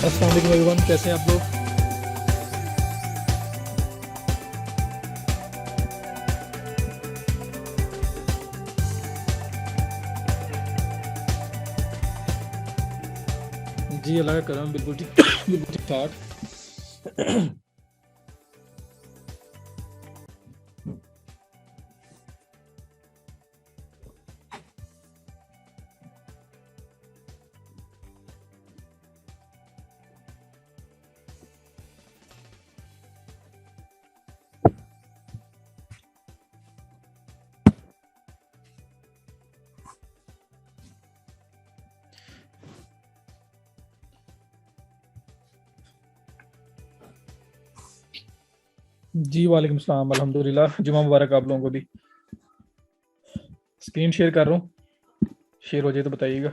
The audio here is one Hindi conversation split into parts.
अस्सलाम वालेकुम एवरीवन, कैसे हैं आप लोग। जी अल्लाह का करम, बिल्कुल ठीक बिल्कुल ठीक ठाक। जी वालेकुम सलाम, अल्हम्दुलिल्लाह, जुमा मुबारक आप लोगों को भी। स्क्रीन शेयर कर रहा हूँ, शेयर हो जाए तो बताइएगा।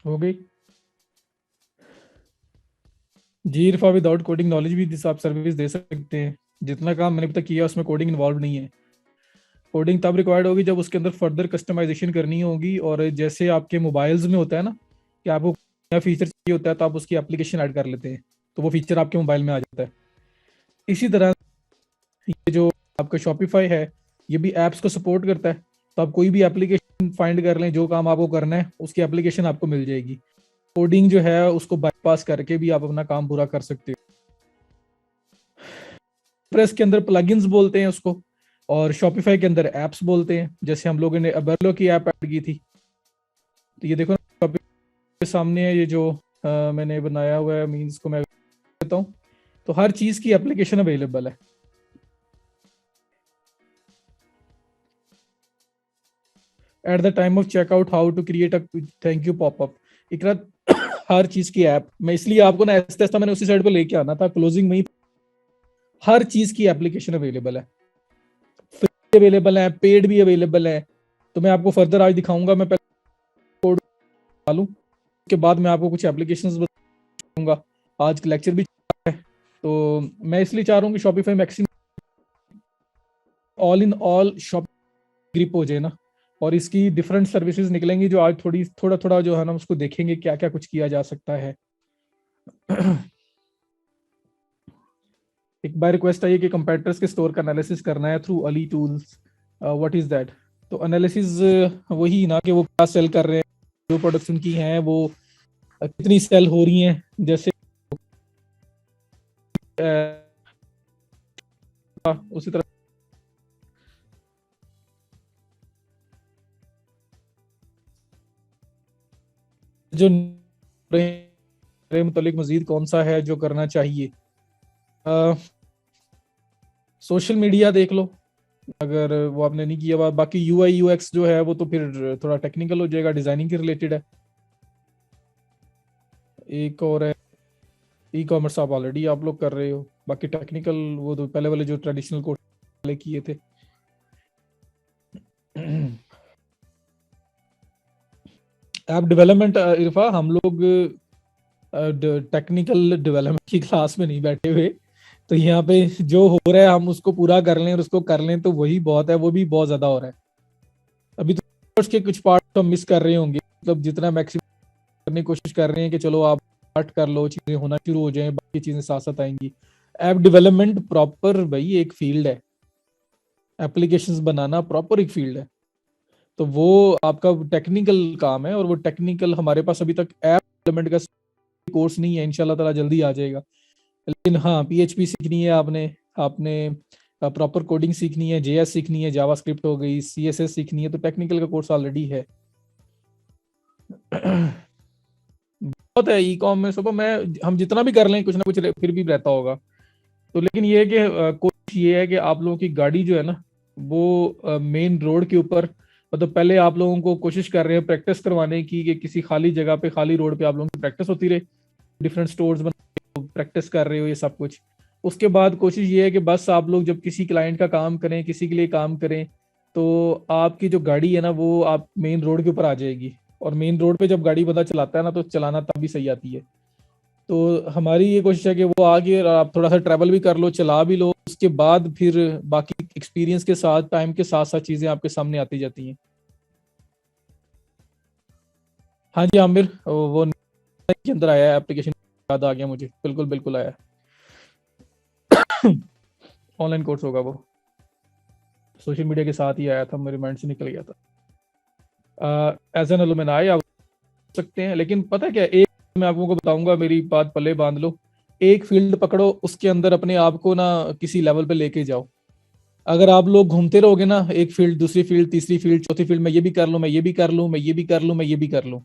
हो गई जी। इरफा, विदाउट कोडिंग नॉलेज भी आप सर्विस दे सकते हैं। जितना काम मैंने अभी तक किया उसमें कोडिंग इन्वॉल्व नहीं है। कोडिंग तब रिक्वायर्ड होगी जब उसके अंदर फर्दर कस्टमाइजेशन करनी होगी, और जैसे आपके मोबाइल्स में होता है ना कि आपको नया फीचर चाहिए होता है तो आप उसकी एप्लीकेशन ऐड कर लेते हैं, तो वो फीचर आपके मोबाइल में आ जाता है। इसी तरह ये जो आपका शॉपिफाई है, ये भी एप्स को सपोर्ट करता है। तो आप कोई भी एप्लीकेशन फाइंड कर लें, जो काम आपको करना है उसकी एप्लीकेशन आपको मिल जाएगी। कोडिंग जो है उसको बाईपास करके भी आप अपना काम पूरा कर सकते हो। प्रेस के अंदर प्लगइन्स बोलते हैं उसको, और शॉपिफाई के अंदर एप्स बोलते हैं। जैसे हम लोगों ने अबरलो की ऐप ऐड की थी, तो ये देखो शॉपिफाई के सामने है, ये जो मैंने बनाया हुआ है, मीन्स को मैं देता हूँ, तो हर चीज की एप्लीकेशन अवेलेबल है। At the time of checkout how to create a thank you popup. Iqra हर चीज की ऐप, मैं इसलिए आपको ना ऐसा ऐसा मैंने उसी साइड पे लेके आना था, क्लोजिंग में ही हर चीज की एप्लीकेशन अवेलेबल है। फ्री अवेलेबल है, पेड भी अवेलेबल है। तो मैं आपको फर्दर आज दिखाऊंगा। मैं पहले कोड डालूं, उसके बाद मैं आपको कुछ एप्लीकेशंस बताऊंगा। आज लेक्चर भी है, तो मैं इसलिए चाह रहा हूँ कि Shopify maximum all in all shop grip हो जाए ना, और इसकी डिफरेंट सर्विसेज निकलेंगी जो आज थोड़ा थोड़ा जो है ना उसको देखेंगे क्या क्या कुछ किया जा सकता है। एक बार रिक्वेस्ट आई है कि कंपैटिटर्स के स्टोर का एनालिसिस करना है through Ali tools. What is that? तो एनालिसिस वही ना कि वो क्या सेल कर रहे हैं, जो प्रोडक्ट्स उनकी हैं वो कितनी सेल हो रही हैं। जैसे उसी तरह जो मुतालिक मजीद कौन सा है जो करना चाहिए। सोशल मीडिया देख लो अगर वो आपने नहीं किया हुआ। बाकी यूआई यूएक्स जो है वो तो फिर थोड़ा टेक्निकल हो जाएगा, डिजाइनिंग के रिलेटेड है। एक और है ई कॉमर्स, आप ऑलरेडी आप लोग कर रहे हो। बाकी टेक्निकल वो तो पहले वाले जो ट्रेडिशनल कोर्स वाले किए थे। ऐप डेवलपमेंट, इरफा, हम लोग टेक्निकल डेवलपमेंट की क्लास में नहीं बैठे हुए। तो यहाँ पे जो हो रहा है हम उसको पूरा कर लें और उसको कर लें तो वही बहुत है, वो भी बहुत ज्यादा हो रहा है। अभी तो कोर्स के कुछ पार्ट हम मिस कर रहे होंगे, मतलब जितना मैक्सिमम करने की कोशिश कर रहे हैं कि चलो आप स्टार्ट कर लो, चीजें होना शुरू हो जाएं, बाकी चीजें साथ साथ आएंगी। ऐप डेवलपमेंट प्रॉपर भाई एक फील्ड है, एप्लीकेशंस बनाना प्रॉपर एक फील्ड है। तो वो आपका टेक्निकल काम है, और वो टेक्निकल हमारे पास अभी तक ऐप डेवलपमेंट का कोर्स नहीं है। इंशाल्लाह ताला जल्दी आ जाएगा। लेकिन हाँ, पीएचपी सीखनी है आपने, आपने प्रॉपर कोडिंग सीखनी है, जेएस सीखनी है, जावास्क्रिप्ट हो गई, सीएसएस सीखनी है, तो टेक्निकल का कोर्स ऑलरेडी है। बहुत है ई कॉम में, सुबह मैं हम जितना भी कर लें कुछ ना कुछ फिर भी रहता होगा। तो लेकिन ये है कि कोशिश ये है कि आप लोगों की गाड़ी जो है ना वो मेन रोड के ऊपर, मतलब पहले आप लोगों को कोशिश कर रहे हैं प्रैक्टिस करवाने की कि किसी खाली जगह पे, खाली रोड पे आप लोगों की प्रैक्टिस होती रहे। डिफरेंट स्टोर्स बना प्रैक्टिस कर रहे हो ये सब कुछ। उसके बाद कोशिश ये है कि बस आप लोग जब किसी क्लाइंट का काम करें, किसी के लिए काम करें, तो आपकी जो गाड़ी है ना वो आप मेन रोड के ऊपर आ जाएगी। और मेन रोड पे जब गाड़ी बंदा चलाता है ना तो चलाना तभी सही आती है। तो हमारी ये कोशिश है कि वो आगे और आप थोड़ा सा ट्रैवल भी कर लो, चला भी लो, उसके बाद फिर बाकी एक्सपीरियंस के साथ, टाइम के साथ साथ चीजें आपके सामने आती जाती हैं। हाँ जी आमिर, वो के अंदर आया है एप्लीकेशन, याद आ गया मुझे, बिल्कुल बिल्कुल आया है। ऑनलाइन कोर्स होगा वो, सोशल मीडिया के साथ ही आया था, मेरे माइंड से निकल गया था। एज एन एलुमनाई आप सकते हैं, लेकिन पता है क्या, एक मैं आपको को बताऊंगा, मेरी बात पल्ले बांध लो। एक फील्ड पकड़ो, उसके अंदर अपने आप को ना किसी लेवल पे लेके जाओ। अगर आप लोग घूमते रहोगे ना, एक फील्ड, दूसरी फील्ड, तीसरी फील्ड, चौथी फील्ड, मैं ये भी कर लूं, मैं ये भी कर लूं, मैं ये भी कर लूं, मैं ये भी कर लूं,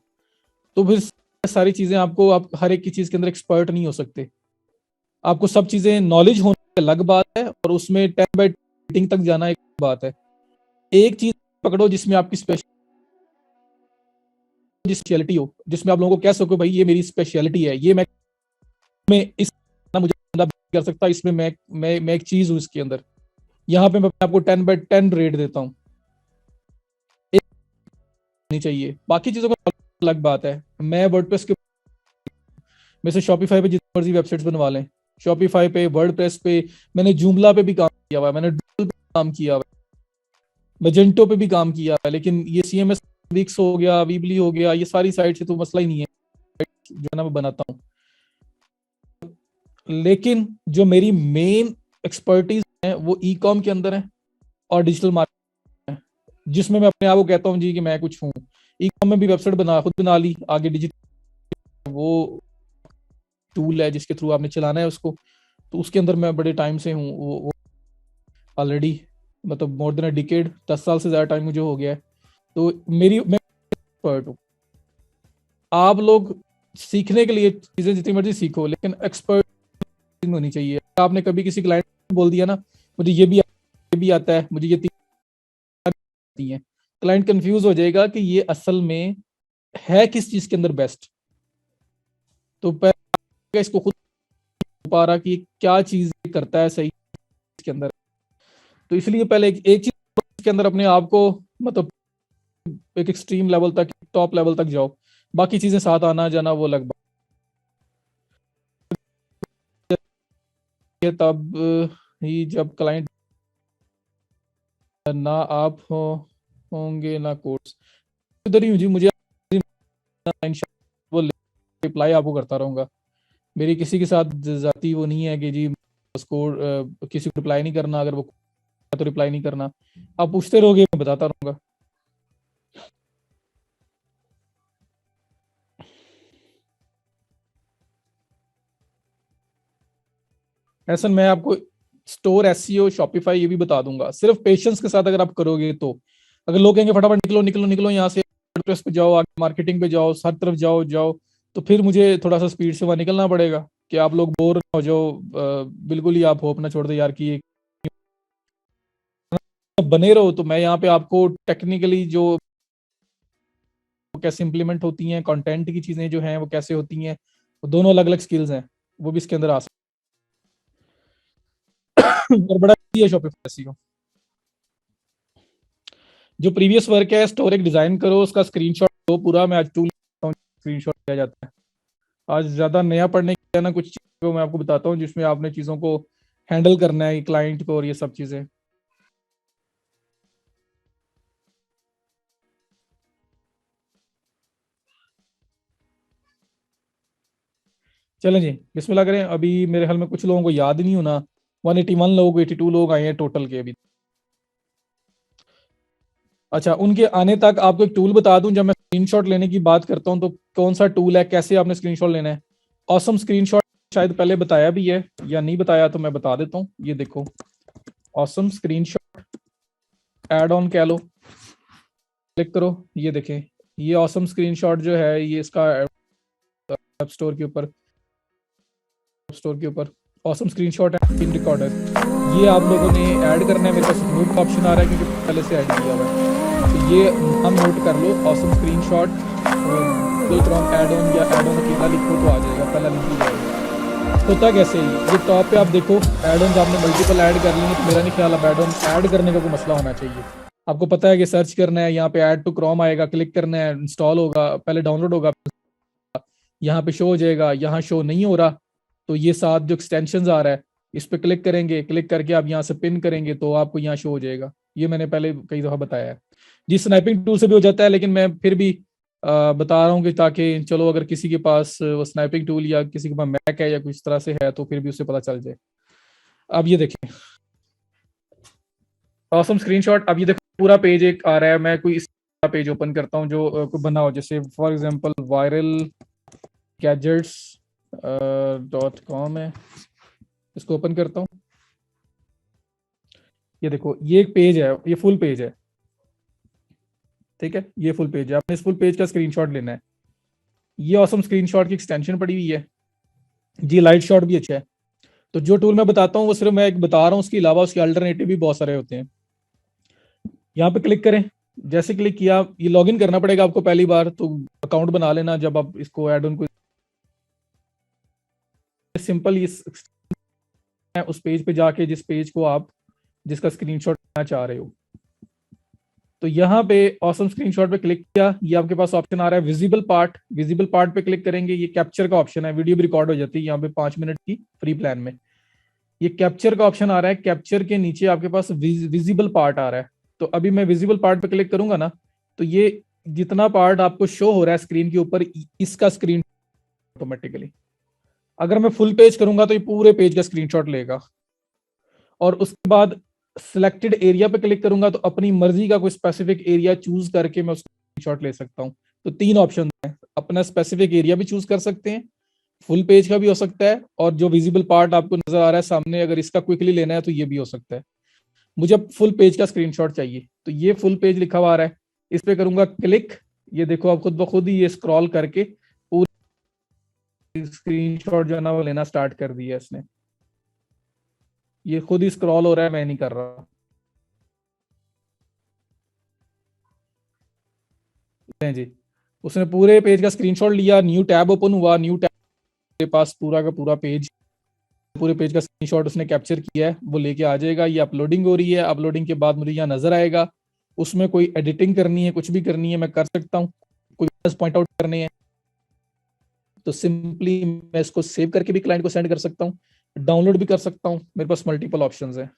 तो फिर सारी चीजें आपको, आप हर एक की चीज के अंदर एक्सपर्ट नहीं हो सकते। आपको सब चीजें नॉलेज होने अलग बात है, और उसमें 10 बाय 10 तक जाना एक बात है। एक चीज पकड़ो जिसमें आपकी स्पेशलिटी हो, जिसमें आप लोगों को कह सको भाई ये मेरी स्पेशलिटी है, ये मैं इस ना मुझे बंदा कर सकता, इसमें मैं एक चीज हूँ इसके अंदर। यहाँ पे मैं आपको 10 बाय 10 रेट देता हूँ। एक नहीं चाहिए, बाकी चीजों का अलग बात है। मैं वर्डप्रेस के में से शॉपिफाई पे जितनी मर्जी वेबसाइट्स बनवा लें, शॉपिफाई पे, वर्डप्रेस पे, मैंने जूमला पे भी काम किया हुआ है, मैंने डूडल पे काम किया हुआ है, मैजेंटो पे भी काम किया हुआ है। लेकिन ये सीएमएस विक्स हो गया, वीबली हो गया, ये सारी साइट से तो मसला ही नहीं है जो है ना मैं बनाता हूँ। लेकिन जो मेरी मेन एक्सपर्टीज है वो ई कॉम के अंदर है और डिजिटल मार्केटिंग है, जिसमें मैं अपने आप को कहता हूँ जी कि मैं कुछ हूँ। ई कॉम में भी वेबसाइट खुद बना ली, आगे डिजिटल वो टूल है जिसके थ्रू आपने चलाना है उसको, तो उसके अंदर मैं बड़े टाइम से हूँ, वो ऑलरेडी, मतलब मोर देन अ डिकेड, 10 साल से ज्यादा टाइम मुझे हो गया है। तो मैं एक्सपर्ट हूँ। आप लोग सीखने के लिए चीजें जितनी मर्जी सीखो, लेकिन एक्सपर्ट होनी चाहिए। आपने कभी किसी क्लाइंट को बोल दिया ना मुझे ये भी आता है, मुझे ये आती है, क्लाइंट कंफ्यूज हो जाएगा कि ये असल में है किस चीज के अंदर बेस्ट। तो पहले इसको खुद पा रहा कि क्या चीज करता है सही इसके अंदर। तो इसलिए पहले एक चीज के अंदर अपने आप को, मतलब एक एक्सट्रीम लेवल तक, टॉप लेवल तक जाओ, बाकी चीजें साथ आना जाना वो अलग बात है। तब ही जब क्लाइंट ना आप होंगे ना कोर्स, इधर ही हूँ जी। मुझे वो रिप्लाई आपको करता रहूंगा। मेरी किसी के साथ जाती वो नहीं है कि जी उसको किसी को रिप्लाई नहीं करना, अगर वो तो रिप्लाई नहीं करना। आप पूछते रहोगे, मैं बताता रहूंगा। ऐसा मैं आपको स्टोर, एसईओ, शॉपिफाई ये भी बता दूंगा, सिर्फ पेशेंस के साथ अगर आप करोगे तो। अगर लोग कहेंगे फटाफट निकलो निकलो निकलो यहाँ से, वर्डप्रेस पे जाओ, आगे मार्केटिंग पे जाओ, हर तरफ जाओ जाओ, तो फिर मुझे थोड़ा सा स्पीड से वहां निकलना पड़ेगा कि आप लोग बोर हो जाओ। बिल्कुल ही आप होप ना छोड़ दो यार कि बने रहो। तो मैं यहाँ पे आपको टेक्निकली जो कैसे इंप्लीमेंट होती हैं, कंटेंट की चीजें जो हैं वो कैसे होती हैं, वो दोनों अलग अलग स्किल्स हैं, वो भी इसके अंदर आ सकते हैं। और बड़ा easy है शॉपिफाई SEO। जो प्रीवियस वर्क है, स्टोर एक डिजाइन करो, उसका स्क्रीनशॉट दो पूरा, मैं आज टूल स्क्रीनशॉट दिया जाता है। आज ज्यादा नया पढ़ने की ना, कुछ चीजों मैं आपको बताता हूँ जिसमें आपने चीजों को हैंडल करना है, क्लाइंट को, और ये सब चीजें। चलें जी, बिस्मिल्लाह करें। अभी मेरे ख्याल में कुछ लोगों को याद नहीं होना, 181 लोग, 82 लोग आए हैं टोटल के अभी। अच्छा, उनके आने तक आपको एक टूल बता दूं, जब मैं स्क्रीनशॉट लेने की बात करता हूं तो कौन सा टूल है, कैसे आपने स्क्रीनशॉट लेना है। ऑसम स्क्रीनशॉट शायद पहले बताया भी है, या नहीं बताया तो मैं बता देता हूं। ये देखो, ऑसम स्क्रीनशॉट एड ऑन कह लो, क्लिक करो, ये देखें। ये ऑसम स्क्रीनशॉट जो है, ये इसका ऐप स्टोर के ऊपर, ऑसम स्क्रीनशॉट है, स्क्रीन रिकॉर्डर। ये आप लोगों ने ऐड करना है। मेरे पास नोट का ऑप्शन आ रहा है क्योंकि पहले से ऐड किया हुआ है, तो ये नाम नोट कर लो, awesome screenshot Google Chrome add on, या ऐड ऑन अकेला लिखो तो आ जाएगा, पहला लिंक ही जाएगा। होता कैसे ये टॉप पे आप देखो एड ऑन आपने मल्टीपल ऐड कर लेंगे, तो मेरा नहीं ख्याल अब एड ऑन ऐड करने का कोई मसला होना चाहिए। आपको पता है कि सर्च करना है, यहाँ पे ऐड टू क्रोम आएगा, क्लिक करना है, इंस्टॉल होगा, पहले डाउनलोड होगा, यहाँ पे शो हो जाएगा। यहाँ शो नहीं हो रहा तो ये साथ जो एक्सटेंशन आ रहा है इस पे क्लिक करेंगे, क्लिक करके आप यहाँ से पिन करेंगे तो आपको यहाँ शो हो जाएगा। ये मैंने पहले कई दफा बताया है जी। स्नाइपिंग टूल से भी हो जाता है, लेकिन मैं फिर भी बता रहा हूँ कि ताकि चलो अगर किसी के पास वो स्नाइपिंग टूल या किसी के पास मैक है या कुछ तरह से है तो फिर भी उससे पता चल जाए। अब ये देखें ऑसम स्क्रीनशॉट। अब ये देखो पूरा पेज एक आ रहा है, मैं कोई इस पेज ओपन करता हूँ जो कोई बना हो, जैसे for example viral gadgets .com है, इसको ओपन करता हूँ। ये देखो ये एक पेज है, ये फुल पेज है, ठीक है, ये फुल पेज है। आपने इस फुल पेज का स्क्रीनशॉट लेना है। ये ऑसम स्क्रीनशॉट की एक्सटेंशन पड़ी हुई है जी, लाइट शॉट भी अच्छा है। तो जो टूल मैं बताता हूँ वो सिर्फ मैं एक बता रहा हूँ, उसके अलावा उसके अल्टरनेटिव भी बहुत सारे होते हैं। यहाँ पे क्लिक करें, जैसे क्लिक किया ये लॉगिन करना पड़ेगा आपको पहली बार, तो अकाउंट बना लेना जब आप इसको ऐड ऑन को सिंपल इस उस पेज पे जाके जिस पेज को आप जिसका स्क्रीनशॉट लेना चाह रहे हो, तो यहाँ पे ऑसम स्क्रीनशॉट पे क्लिक किया, ये आपके पास ऑप्शन आ रहा है विजिबल पार्ट। विजिबल पार्ट पे क्लिक करेंगे, ये कैप्चर का ऑप्शन है, वीडियो भी रिकॉर्ड हो जाती है यहाँ पे 5 मिनट की फ्री प्लान में। ये कैप्चर का ऑप्शन आ रहा है, कैप्चर के नीचे आपके पास विजिबल पार्ट आ रहा है। तो अभी मैं विजिबल पार्ट पे क्लिक करूंगा ना, तो ये जितना पार्ट आपको शो हो रहा है स्क्रीन के ऊपर, इसका स्क्रीन ऑटोमेटिकली, अगर मैं फुल पेज करूंगा तो ये पूरे पेज का स्क्रीनशॉट लेगा। और उसके बाद सिलेक्टेड एरिया पे क्लिक करूंगा तो अपनी मर्जी का कोई स्पेसिफिक एरिया चूज करके मैं उसका स्क्रीनशॉट ले सकता हूँ। तो 3 ऑप्शन है, अपना स्पेसिफिक एरिया भी चूज कर सकते हैं, फुल पेज का भी हो सकता है, और जो विजिबल पार्ट आपको नजर आ रहा है सामने अगर इसका क्विकली लेना है तो ये भी हो सकता है। मुझे अब फुल पेज का स्क्रीनशॉट चाहिए, तो ये फुल पेज लिखा हुआ आ रहा है, इस पे करूंगा क्लिक। ये देखो आप खुद ब खुद ही ये स्क्रॉल करके पूरी स्क्रीनशॉट जो है ना वो लेना स्टार्ट कर दिया इसने। ये खुद ही स्क्रॉल हो रहा है, मैं नहीं कर रहा। जी, उसने पूरे पेज का स्क्रीनशॉट लिया, न्यू टैब ओपन हुआ, न्यू टैब के पास पूरा का पूरा पेज, पूरे पेज का स्क्रीनशॉट उसने कैप्चर किया है, वो लेके आ जाएगा। ये अपलोडिंग हो रही है, अपलोडिंग के बाद मुझे यहाँ नजर आएगा। उसमें कोई एडिटिंग करनी है, कुछ भी करनी है मैं कर सकता हूँ, कोई पॉइंट आउट करने हैं तो सिंपली मैं इसको सेव करके भी क्लाइंट को सेंड कर सकता हूँ, डाउनलोड भी कर सकता हूँ, मेरे पास मल्टीपल ऑप्शंस है।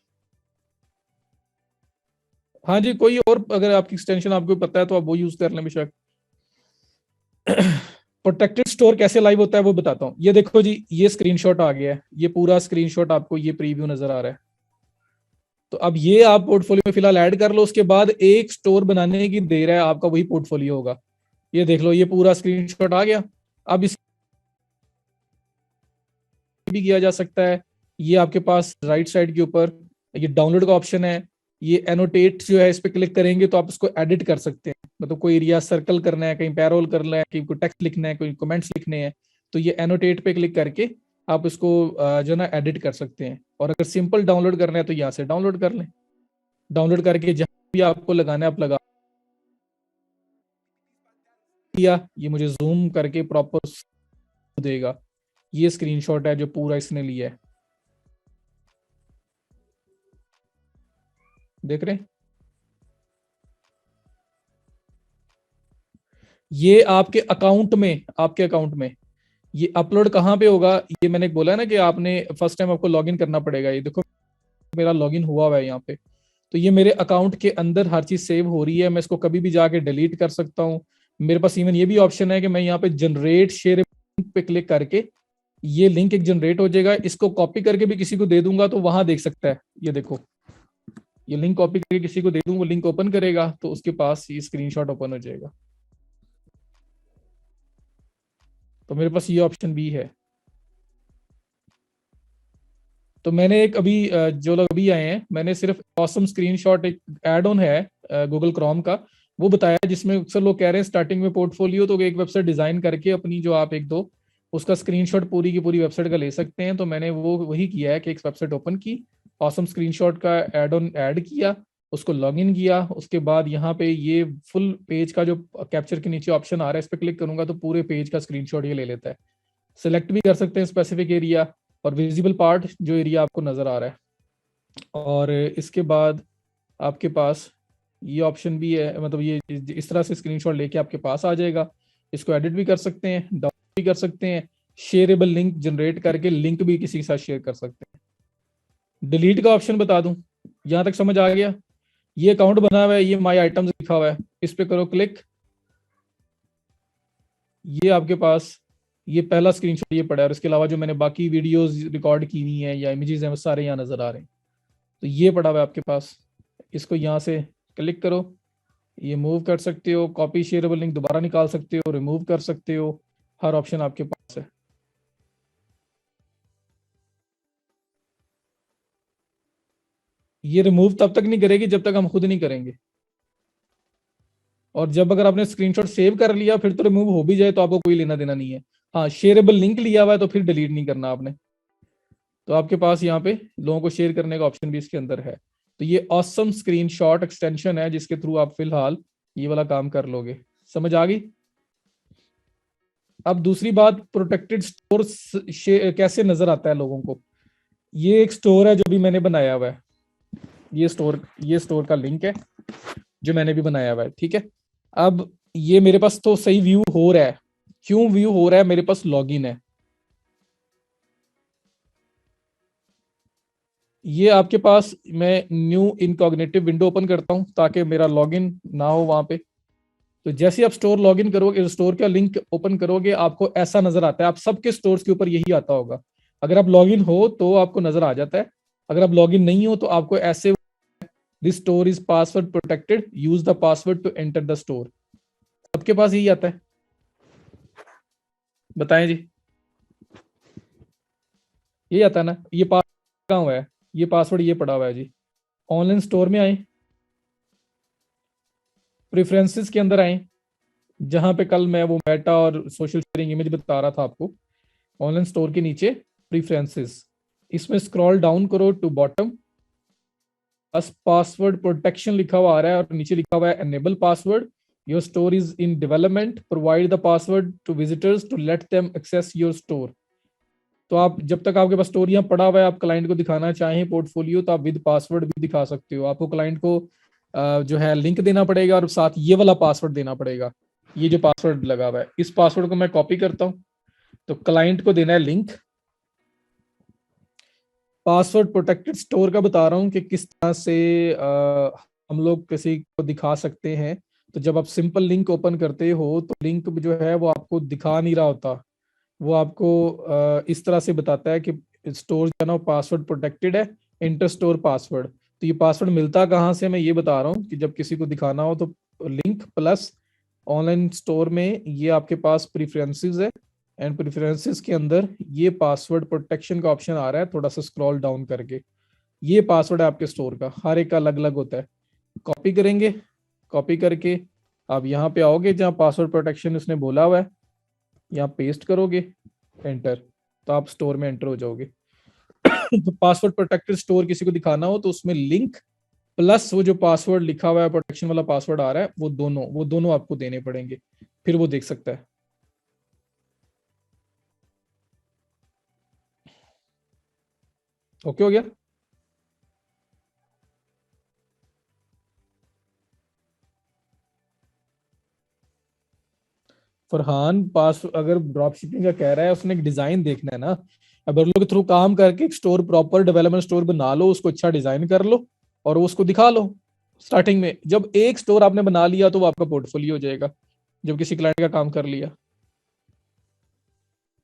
हाँ जी, कोई और अगर आपकी एक्सटेंशन आपको पता है तो आप वो यूज कर लें बेशक। प्रोटेक्टेड स्टोर कैसे लाइव होता है वो बताता हूँ। ये देखो जी, ये स्क्रीनशॉट आ गया है, ये पूरा स्क्रीनशॉट आपको ये प्रीव्यू नजर आ रहा है। तो अब ये आप पोर्टफोलियो में फिलहाल ऐड कर लो, उसके बाद एक स्टोर बनाने की देर है, आपका वही पोर्टफोलियो होगा। ये देख लो, ये पूरा स्क्रीनशॉट आ गया। अब इस भी किया जा सकता है, ये आपके पास राइट साइड के ऊपर ये डाउनलोड का ऑप्शन है, ये एनोटेट जो है इस पे क्लिक करेंगे तो आप इसको एडिट कर सकते हैं। मतलब कोई एरिया सर्कल करना है, कहीं पैरोल करना है, कहीं कोई टेक्स्ट लिखना है, कोई कमेंट्स लिखने हैं, तो ये एनोटेट पे क्लिक करके आप इसको जो है ना एडिट कर सकते हैं। और अगर सिंपल डाउनलोड करना है तो यहाँ से डाउनलोड कर लें, डाउनलोड करके जहां भी आपको लगाना है आप लगा दिया, ये मुझे जूम करके प्रॉपर देगा। ये स्क्रीनशॉट है जो पूरा इसने लिया है, देख रहे हैं। ये आपके अकाउंट में ये अपलोड कहाँ पे होगा, ये मैंने बोला है ना कि आपने फर्स्ट टाइम आपको लॉगिन करना पड़ेगा। ये देखो मेरा लॉगिन हुआ हुआ है यहाँ पे, तो ये मेरे अकाउंट के अंदर हर चीज सेव हो रही है, मैं इसको कभी भी जाके डिलीट कर सकता हूँ। मेरे पास इवन ये भी ऑप्शन है कि मैं यहाँ पे जनरेट शेयर पे क्लिक करके ये लिंक एक जनरेट हो जाएगा, इसको कॉपी करके भी किसी को दे दूंगा तो वहां देख सकता है। ये देखो, ये लिंक कॉपी करके किसी को दे दूं, वो लिंक ओपन करेगा तो उसके पास ये स्क्रीनशॉट ओपन हो जाएगा। तो मेरे पास ये ऑप्शन भी है। तो मैंने एक अभी जो लोग अभी आए हैं, मैंने सिर्फ ऑसम स्क्रीनशॉट एक एड ऑन है गूगल क्रोम का, वो बताया, जिसमें अक्सर लोग कह रहे हैं स्टार्टिंग में पोर्टफोलियो तो एक वेबसाइट डिजाइन करके अपनी जो आप एक दो उसका स्क्रीनशॉट पूरी की पूरी वेबसाइट का ले सकते हैं। तो मैंने वो वही किया है कि एक वेबसाइट ओपन की, ऑसम स्क्रीनशॉट का एड ऑन ऐड किया, उसको लॉग इन किया, उसके बाद यहाँ पे ये फुल पेज का जो कैप्चर के नीचे ऑप्शन आ रहा है इस पर क्लिक करूंगा तो पूरे पेज का स्क्रीनशॉट ये ले लेता है। सिलेक्ट भी कर सकते हैं स्पेसिफिक एरिया, और विजिबल पार्ट जो एरिया आपको नजर आ रहा है। और इसके बाद आपके पास ये ऑप्शन भी है, मतलब ये इस तरह से स्क्रीनशॉट लेके आपके पास आ जाएगा। इसको एडिट भी कर सकते हैं, डाउनलोड भी कर सकते हैं, शेयरेबल लिंक जनरेट करके लिंक भी किसी के साथ शेयर कर सकते हैं। डिलीट का ऑप्शन बता दूं, यहां तक समझ आ गया? ये अकाउंट बना हुआ है, ये माई आइटम्स लिखा हुआ है, इस पे करो क्लिक। ये आपके पास ये पहला स्क्रीनशॉट ये पड़ा है, और इसके अलावा जो मैंने बाकी वीडियोस रिकॉर्ड की हुई हैं या इमेजेस हैं वो सारे यहाँ नजर आ रहे हैं। तो ये पड़ा हुआ है आपके पास, इसको यहाँ से क्लिक करो, ये मूव कर सकते हो, कॉपी शेयरेबल लिंक दोबारा निकाल सकते हो, रिमूव कर सकते हो, हर ऑप्शन आपके पास है। ये रिमूव तब तक नहीं करेगी जब तक हम खुद नहीं करेंगे, और जब अगर आपने स्क्रीनशॉट सेव कर लिया फिर तो रिमूव हो भी जाए तो आपको कोई लेना देना नहीं है। हाँ, शेयरेबल लिंक लिया हुआ है तो फिर डिलीट नहीं करना आपने। तो आपके पास यहाँ पे लोगों को शेयर करने का ऑप्शन भी इसके अंदर है। तो ये ऑसम स्क्रीनशॉट एक्सटेंशन है जिसके थ्रू आप फिलहाल ये वाला काम कर लोगे। समझ आ गई? अब दूसरी बात, प्रोटेक्टेड स्टोर कैसे नजर आता है लोगों को। ये एक स्टोर है जो भी मैंने बनाया हुआ है, ये स्टोर का लिंक है जो मैंने भी बनाया हुआ है, ठीक है। अब ये मेरे पास तो सही व्यू हो रहा है। क्यों व्यू हो रहा है? मेरे पास लॉगिन है। ये आपके पास, मैं न्यू इनकॉग्निटिव विंडो ओपन करता हूं ताकि मेरा लॉगिन ना हो वहां पे। तो जैसे आप स्टोर लॉगिन करोगे, स्टोर का लिंक ओपन करोगे, आपको ऐसा नजर आता है। आप सबके स्टोर्स के ऊपर यही आता होगा। अगर आप लॉगिन हो तो आपको नजर आ जाता है, अगर आप लॉगिन नहीं हो तो आपको ऐसे, this store is password protected, use the password to enter the store. सबके पास यही आता है। बताएं जी, यही आता है ना? ये पासवर्ड कहाँ हुआ है? ये पासवर्ड ये पड़ा हुआ है जी। ऑनलाइन स्टोर में आए, प्रेफरेंसेस के अंदर आए, जहां पे कल मैं वो मेटा और सोशल शेयरिंग इमेज बता रहा था आपको। ऑनलाइन स्टोर के नीचे प्रेफरेंसेस, इसमें स्क्रॉल डाउन करो टू बॉटम, बस पासवर्ड प्रोटेक्शन लिखा हुआ आ रहा है और नीचे लिखा हुआ है enable password, your store is in development, provide the password to visitors to let them access your store. तो आप जब तक आपके पास स्टोर यहाँ पड़ा हुआ है, आप क्लाइंट को दिखाना चाहें पोर्टफोलियो, तो आप विद पासवर्ड भी दिखा सकते हो। आपको क्लाइंट को जो है लिंक देना पड़ेगा और साथ ये वाला पासवर्ड देना पड़ेगा। ये जो पासवर्ड लगा हुआ है, इस पासवर्ड को मैं कॉपी करता हूँ। तो क्लाइंट को देना है लिंक। पासवर्ड प्रोटेक्टेड स्टोर का बता रहा हूँ कि किस तरह से हम लोग किसी को दिखा सकते हैं। तो जब आप सिंपल लिंक ओपन करते हो तो लिंक जो है वो आपको दिखा नहीं रहा होता, वो आपको इस तरह से बताता है कि स्टोर जो है ना पासवर्ड प्रोटेक्टेड है, इंटर स्टोर पासवर्ड। तो ये पासवर्ड मिलता कहाँ से, मैं ये बता रहा हूँ कि जब किसी को दिखाना हो तो लिंक प्लस ऑनलाइन स्टोर में ये आपके पास प्रीफरेंसेस है, एंड प्रेफरेंसेस के अंदर ये पासवर्ड प्रोटेक्शन का ऑप्शन आ रहा है, थोड़ा सा स्क्रॉल डाउन करके। ये पासवर्ड है आपके स्टोर का, हर एक का अलग अलग होता है। कॉपी करेंगे, कॉपी करके आप यहाँ पे आओगे जहाँ पासवर्ड प्रोटेक्शन उसने बोला हुआ है, यहाँ पेस्ट करोगे, एंटर, तो आप स्टोर में एंटर हो जाओगे। तो पासवर्ड प्रोटेक्टेड स्टोर किसी को दिखाना हो तो उसमें लिंक प्लस वो जो पासवर्ड लिखा हुआ है, प्रोटेक्शन वाला पासवर्ड आ रहा है, वो दोनों आपको देने पड़ेंगे, फिर वो देख सकता है। ओके हो गया? फरहान पास अगर ड्रॉप शिपिंग का कह रहा है, उसने एक डिजाइन देखना है ना। अब लोग के थ्रू काम करके एक स्टोर, प्रॉपर डेवलपमेंट स्टोर बना लो, उसको अच्छा डिजाइन कर लो और उसको दिखा लो। स्टार्टिंग में जब एक स्टोर आपने बना लिया तो वो आपका पोर्टफोलियो हो जाएगा, जब किसी क्लाइंट का काम कर लिया।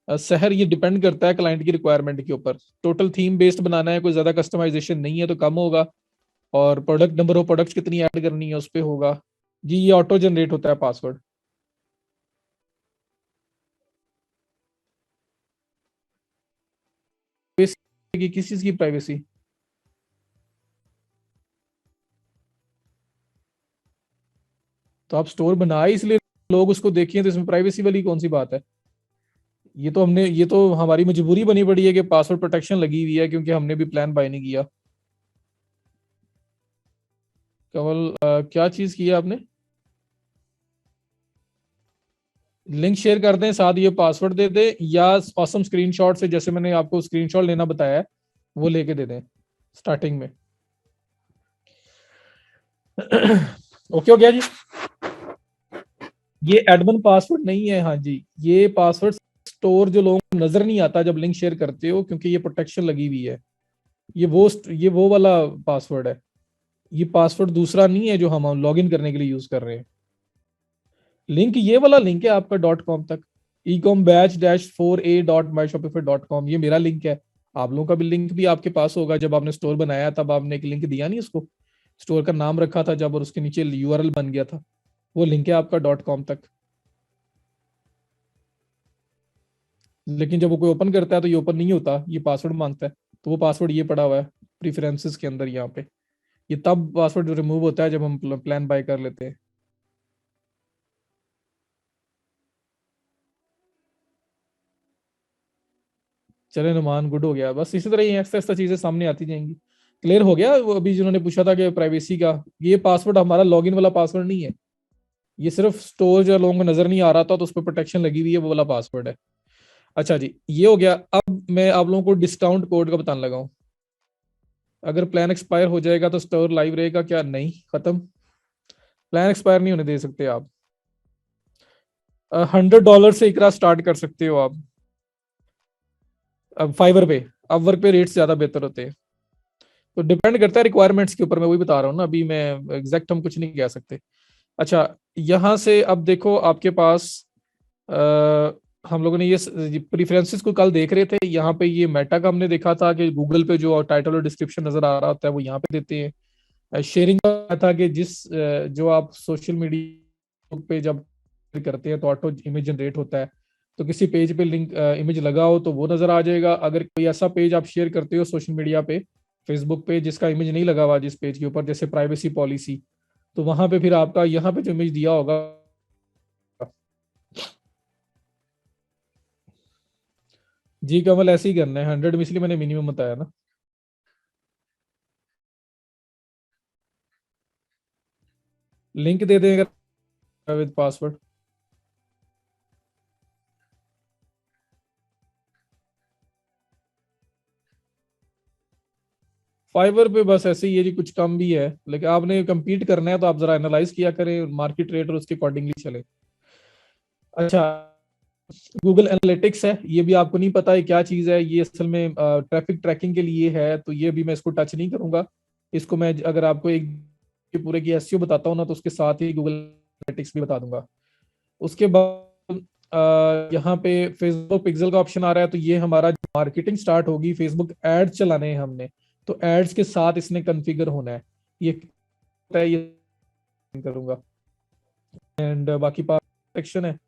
शहर ये डिपेंड करता है क्लाइंट की रिक्वायरमेंट के ऊपर। टोटल थीम बेस्ड बनाना है, कोई ज्यादा कस्टमाइजेशन नहीं है तो कम होगा, और प्रोडक्ट नंबर ऑफ प्रोडक्ट्स कितनी ऐड करनी है उस पर होगा। जी, ये ऑटो जनरेट होता है पासवर्ड। किस चीज की प्राइवेसी? तो आप स्टोर बनाए इसलिए लोग उसको देखें, तो इसमें प्राइवेसी वाली कौन सी बात है? ये तो हमारी मजबूरी बनी पड़ी है कि पासवर्ड प्रोटेक्शन लगी हुई है, क्योंकि हमने भी प्लान बाय नहीं किया। केवल क्या चीज की है आपने? लिंक शेयर कर दें, साथ ये पासवर्ड दे दें, या ऑसम स्क्रीनशॉट से जैसे मैंने आपको स्क्रीनशॉट लेना बताया है वो लेके दे दें स्टार्टिंग में। ओके हो गया जी। ये एडमिन पासवर्ड नहीं है, हाँ जी, ये पासवर्ड स्टोर जो लोगों को नजर नहीं आता जब लिंक शेयर करते हो, क्योंकि ये प्रोटेक्शन लगी हुई है। ये वो वाला पासवर्ड है। ये पासवर्ड दूसरा नहीं है जो हम लॉगिन करने के लिए यूज कर रहे हैं। लिंक ये वाला लिंक है आपका .com तक, ecom-4a.myshopify.com, ये मेरा लिंक है। आप लोगों का भी लिंक भी आपके पास होगा, जब आपने स्टोर बनाया तब आपने एक लिंक दिया नहीं उसको, स्टोर का नाम रखा था जब, और उसके नीचे यूआरएल बन गया था, वो लिंक है आपका .com तक। लेकिन जब वो कोई ओपन करता है तो ये ओपन नहीं होता, ये पासवर्ड मांगता है। तो वो पासवर्ड ये पड़ा हुआ है प्रीफरेंसेस के अंदर यहाँ पे। ये तब पासवर्ड रिमूव होता है जब हम प्लान बाय कर लेते हैं। चले नुमान, गुड हो गया। बस इसी तरह ये ऐसा ऐसा चीजें सामने आती जाएंगी। क्लियर हो गया। वो अभी जिन्होंने पूछा था कि प्राइवेसी का, ये पासवर्ड हमारा लॉगिन वाला पासवर्ड नहीं है, ये सिर्फ स्टोर जो लोगों को नजर नहीं आ रहा था तो उस पर प्रोटेक्शन लगी हुई है, वो वाला पासवर्ड है। अच्छा जी, ये हो गया। अब मैं आप लोगों को डिस्काउंट कोड का बताने लगा हूँ। अगर प्लान एक्सपायर हो जाएगा तो स्टोर लाइव रहेगा क्या? नहीं, खत्म। प्लान एक्सपायर नहीं होने दे सकते आप। $100 से इकरा स्टार्ट कर सकते हो आप। अब फाइवर पे, अब वर्क पे रेट्स ज्यादा बेहतर होते हैं। तो डिपेंड करता है रिक्वायरमेंट्स के ऊपर, मैं वही बता रहा हूँ ना, अभी मैं एग्जैक्ट हम कुछ नहीं कह सकते। अच्छा, यहाँ से अब देखो आपके पास आ, हम लोगों ने ये प्रीफरेंसेस को कल देख रहे थे, यहाँ पे ये मेटा का हमने देखा था कि गूगल पे जो टाइटल और डिस्क्रिप्शन नजर आ रहा होता है वो यहाँ पे देते हैं। शेयरिंग का था कि जो आप सोशल मीडिया पे जब करते हैं तो ऑटो इमेज जनरेट होता है, तो किसी पेज पे लिंक इमेज लगा हो तो वो नजर आ जाएगा। अगर कोई ऐसा पेज आप शेयर करते हो सोशल मीडिया पे, फेसबुक पे, जिसका इमेज नहीं लगा हुआ जिस पेज के ऊपर, जैसे प्राइवेसी पॉलिसी, तो वहां पे फिर आपका यहाँ पे जो इमेज दिया होगा। जी कमल, ऐसे ही करना है 100 में, इसलिए मैंने मिनिमम बताया ना। लिंक दे देगा विद पासवर्ड। फाइवर पे बस ऐसे ही है जी, कुछ कम भी है, लेकिन आपने compete करना है तो आप जरा एनालाइज किया करें मार्केट रेट और उसके अकॉर्डिंगली चले। अच्छा, गूगल एनालिटिक्स है, ये भी आपको नहीं पता है क्या चीज है, ये असल में ट्रैफिक ट्रैकिंग के लिए है, तो ये भी मैं इसको टच नहीं करूंगा। इसको मैं अगर आपको एक पूरे की एसईओ बताता हूँ ना, तो उसके साथ ही गूगल एनालिटिक्स भी बता दूंगा। उसके बाद यहाँ पे फेसबुक पिक्सल का ऑप्शन आ रहा है, तो ये हमारा मार्केटिंग स्टार्ट होगी, फेसबुक एड चलाने हैं हमने, तो एड्स के साथ इसने कॉन्फ़िगर होना है। ये करूंगा। एंड बाकी पार्ट सेक्शन है,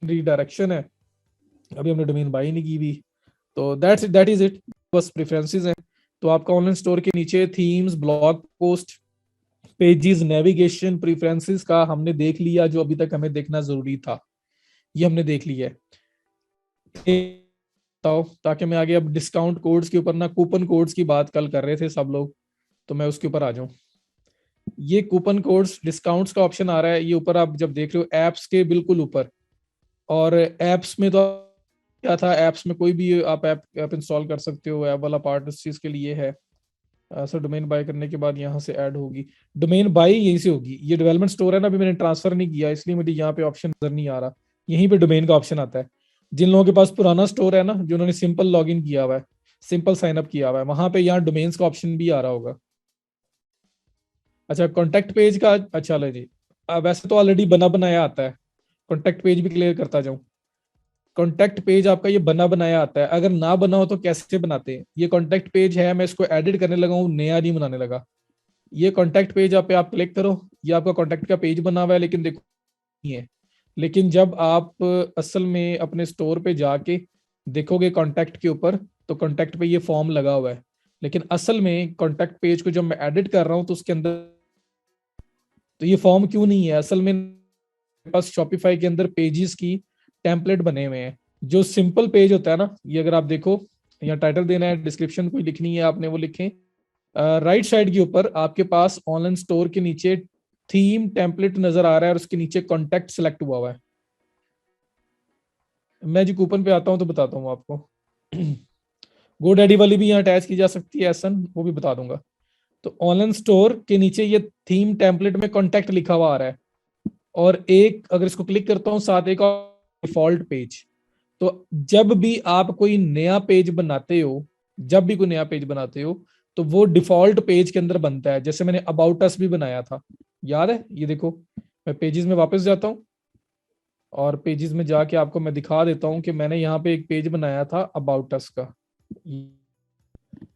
रीडायरेक्शन है, अभी हमने डोमेन बाई नहीं की भी। तो दैट इज इट, बस प्रेफरेंसेस हैं। तो आपका ऑनलाइन स्टोर के नीचे themes, blog post, pages, navigation, preferences का हमने देख लिया, जो अभी तक हमें देखना जरूरी था ये हमने देख लिया है। बताओ, ताकि मैं आगे, अब डिस्काउंट कोड्स के ऊपर ना, कूपन कोड्स की बात कल कर रहे थे सब लोग, तो मैं उसके ऊपर आ जाऊं। ये कूपन कोड्स डिस्काउंट्स का ऑप्शन आ रहा है, ये ऊपर आप जब देख रहे हो एप्स के बिल्कुल ऊपर। और एप्स में तो क्या था, एप्स में कोई भी आप ऐप इंस्टॉल कर सकते हो, ऐप वाला पार्ट इस चीज के लिए है। सर डोमेन बाय करने के बाद यहाँ से ऐड होगी, डोमेन बाय यहीं से होगी। ये डेवलपमेंट स्टोर है ना, अभी मैंने ट्रांसफर नहीं किया, इसलिए मुझे यहाँ पे ऑप्शन नजर नहीं आ रहा। यहीं पे डोमेन का ऑप्शन आता है। जिन लोगों के पास पुराना स्टोर है ना, जिन्होंने सिंपल लॉग इन किया हुआ है, सिंपल साइन अप किया हुआ है, वहां पे यहाँ डोमेन्स का ऑप्शन भी आ रहा होगा। अच्छा, कॉन्टेक्ट पेज का, अच्छा लो जी। वैसे तो ऑलरेडी बना बनाया आता है, कॉन्टेक्ट पेज भी क्लियर करता जाऊं। कॉन्टेक्ट पेज आपका ये बना बनाया आता है, अगर ना बना हो तो कैसे बनाते हैं? ये कॉन्टेक्ट पेज है, मैं इसको एडिट करने लगा हूँ, नया नहीं बनाने लगा। ये कॉन्टेक्ट पेज आप क्लिक करो, ये आपका कॉन्टेक्ट का पेज बना हुआ है, लेकिन देखो नहीं है। लेकिन जब आप असल में अपने स्टोर पे जाके देखोगे कॉन्टेक्ट के ऊपर, तो कॉन्टेक्ट पे ये फॉर्म लगा हुआ है। लेकिन असल में कॉन्टेक्ट पेज को जब मैं एडिट कर रहा हूँ तो उसके अंदर तो ये फॉर्म क्यों नहीं है? असल में मेरे पास शॉपिफाई के अंदर पेजेस की टेम्पलेट बने हुए हैं। जो सिंपल पेज होता है ना, ये अगर आप देखो, यहाँ टाइटल देना है, डिस्क्रिप्शन कोई लिखनी है आपने, वो लिखें। राइट साइड के ऊपर आपके पास ऑनलाइन स्टोर के नीचे थीम टेम्पलेट नजर आ रहा है, और उसके नीचे कॉन्टेक्ट सेलेक्ट हुआ हुआ है। मैं जी कूपन पे आता हूँ तो बताता हूँ आपको। गोडैडी वाली भी यहाँ अटैच की जा सकती है एसन, वो भी बता दूंगा। तो ऑनलाइन स्टोर के नीचे ये थीम टेम्पलेट में कॉन्टेक्ट लिखा हुआ आ रहा है, और एक अगर इसको क्लिक करता हूँ साथ एक डिफॉल्ट पेज। तो जब भी आप कोई नया पेज बनाते हो, जब भी कोई नया पेज बनाते हो, तो वो डिफॉल्ट पेज के अंदर बनता है। जैसे मैंने अबाउट अस भी बनाया था, याद है? ये देखो, मैं पेजेस में वापस जाता हूँ और पेजेस में जाके आपको मैं दिखा देता हूँ कि मैंने यहाँ पे एक पेज बनाया था अबाउट अस का।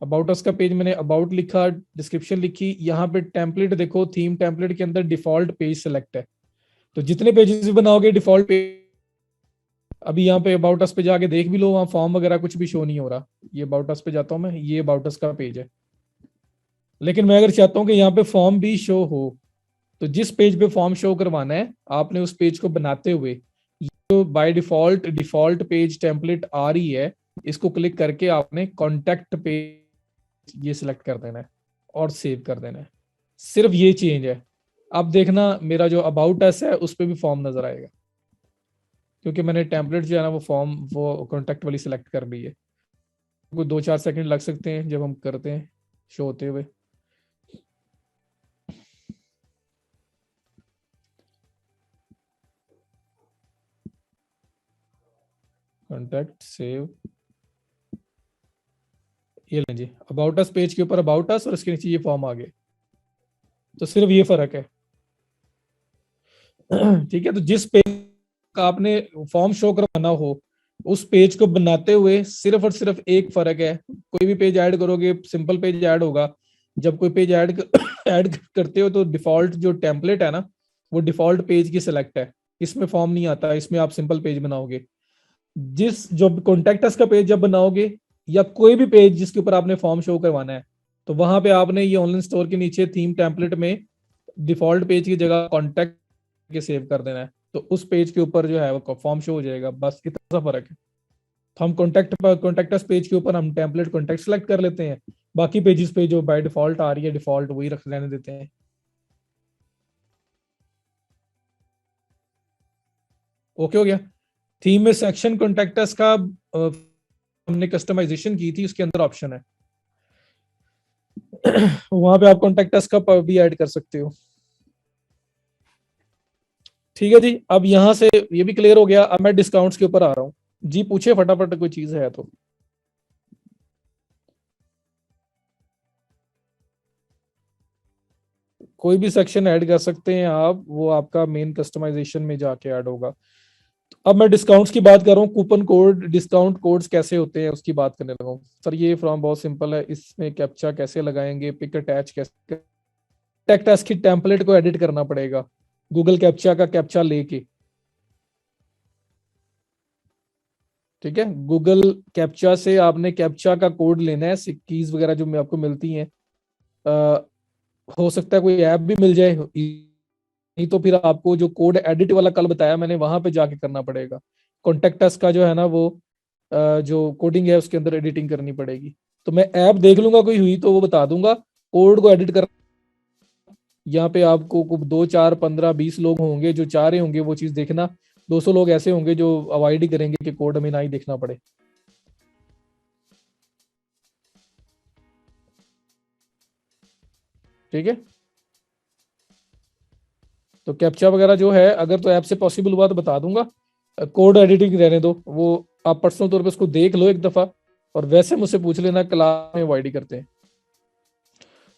अबाउट अस का पेज मैंने अबाउट लिखा, डिस्क्रिप्शन लिखी, यहाँ पे टेम्पलेट देखो, थीम टेम्पलेट के अंदर डिफॉल्ट पेज सेलेक्ट है। तो जितने पेजेस भी बनाओगे डिफॉल्ट पेज, अभी यहाँ पे अबाउट अस पे जाके देख भी लो, वहाँ फॉर्म वगैरह कुछ भी शो नहीं हो रहा। ये अबाउट अस पे जाता हूँ मैं, ये अबाउट अस का पेज है। लेकिन मैं अगर चाहता हूँ कि यहाँ पे फॉर्म भी शो हो, तो जिस पेज पे फॉर्म शो करवाना है आपने उस पेज को बनाते हुए, जो by default default page template आ रही है, इसको क्लिक करके आपने कॉन्टेक्ट पेज ये सिलेक्ट कर देना है और सेव कर देना है। सिर्फ ये चेंज है। अब देखना मेरा जो अबाउट अस है उस पर भी फॉर्म नजर आएगा, क्योंकि मैंने टेम्पलेट जो है ना वो फॉर्म वो कॉन्टेक्ट वाली सिलेक्ट कर ली है। कोई 2-4 सेकंड लग सकते हैं जब हम करते हैं शो होते हुए। कॉन्टेक्ट सेव, ये लें जी, अबाउट अस पेज के ऊपर अबाउट अस और उसके नीचे ये फॉर्म आ गए। तो सिर्फ ये फर्क है। ठीक है, तो जिस पेज का आपने फॉर्म शो करवाना हो, उस पेज को बनाते हुए सिर्फ और सिर्फ एक फर्क है। कोई भी पेज ऐड करोगे सिंपल पेज ऐड होगा, जब कोई पेज ऐड ऐड करते हो तो डिफॉल्ट जो टेम्पलेट है ना, वो डिफॉल्ट पेज की सिलेक्ट है, इसमें फॉर्म नहीं आता, इसमें आप सिंपल पेज बनाओगे। जिस जो कॉन्टेक्ट अस का पेज जब बनाओगे, या कोई भी पेज जिसके ऊपर आपने फॉर्म शो करवाना है, तो वहां पे आपने ये ऑनलाइन स्टोर के नीचे थीम टेम्पलेट में डिफॉल्ट पेज की जगह कॉन्टेक्ट के सेव कर देना है। तो उस पेज के ऊपर जो है वो फॉर्म शो हो जाएगा, बस इतना सा फर्क है। तो हम कॉन्टेक्ट अस पेज के ऊपर हम टेम्पलेट कॉन्टेक्ट सेलेक्ट कर लेते हैं, बाकी पेजेस पे जो बाय डिफॉल्ट आ रही है डिफॉल्ट वही रख लेने देते हैं। ओके हो गया। थीम में सेक्शन कॉन्टेक्टस का हमने कस्टमाइजेशन की थी, उसके अंदर ऑप्शन है, वहां पे आप कॉन्टेक्टस का भी ऐड कर सकते हो। ठीक है जी, अब यहां से ये भी क्लियर हो गया। अब मैं डिस्काउंट्स के ऊपर आ रहा हूँ। जी पूछे फटाफट, कोई चीज है तो। कोई भी सेक्शन ऐड कर सकते हैं आप, वो आपका मेन कस्टमाइजेशन में जाके ऐड होगा। अब मैं डिस्काउंट्स की बात कर रहा हूँ, कूपन कोड डिस्काउंट कोड्स कैसे होते हैं उसकी बात करने लगा हूँ। सर ये फॉर्म बहुत सिंपल है, इसमें कैप्चा कैसे लगाएंगे, पिक अटैच कैसे, टेक्स्ट की टेम्पलेट को एडिट करना पड़ेगा गूगल कैप्चा का कैप्चा लेके। ठीक है, गूगल कैप्चा से आपने कैप्चा का कोड लेना है, कीज वगैरह जो आपको मिलती हैं। अ, हो सकता है कोई ऐप भी मिल जाए, नहीं तो फिर आपको जो कोड एडिट वाला कल बताया मैंने वहां पे जाके करना पड़ेगा। कॉन्टेक्ट अस का जो है ना वो जो कोडिंग है उसके अंदर एडिटिंग करनी पड़ेगी। तो मैं ऐप देख लूंगा कोई हुई तो वो बता दूंगा। कोड को एडिट कर, यहाँ पे आपको 2 4 15 20 लोग होंगे जो चाह रहे होंगे वो चीज देखना, 200 लोग ऐसे होंगे जो अवॉइड ही करेंगे कि कोड हमें ना ही देखना पड़े। ठीक है, तो कैप्चा वगैरह जो है अगर तो ऐप से पॉसिबल हुआ तो बता दूंगा। कोड एडिटिंग रहने दो, वो आप पर्सनल तौर पे उसको देख लो एक दफा, और वैसे मुझसे पूछ लेना, क्लास में अवॉइड ही करते हैं।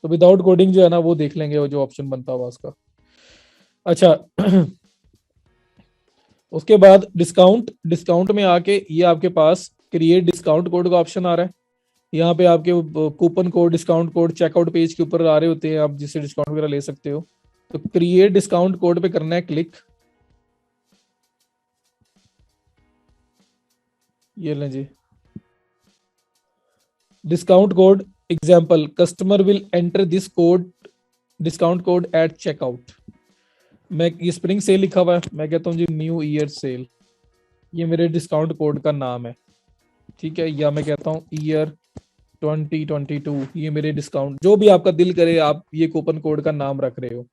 तो विदाउट कोडिंग जो है ना वो देख लेंगे, वो जो ऑप्शन बनता हुआ उसका। अच्छा। उसके बाद डिस्काउंट, डिस्काउंट में आके ये आपके पास क्रिएट डिस्काउंट कोड का ऑप्शन आ रहा है। यहाँ पे आपके coupon code discount code checkout page के ऊपर आ रहे होते हैं, आप जिससे डिस्काउंट वगैरह ले सकते हो। तो क्रिएट डिस्काउंट कोड पे करना है क्लिक। ये लें जी, discount code example, customer will enter this code discount code at checkout. मैं ये स्प्रिंग सेल लिखा हुआ है, मैं कहता हूँ जी न्यू ईयर सेल, ये मेरे डिस्काउंट कोड का नाम है। ठीक है, या मैं कहता हूँ ईयर 2022, ये मेरे डिस्काउंट, जो भी आपका दिल करे आप ये कूपन कोड का नाम रख रहे हो।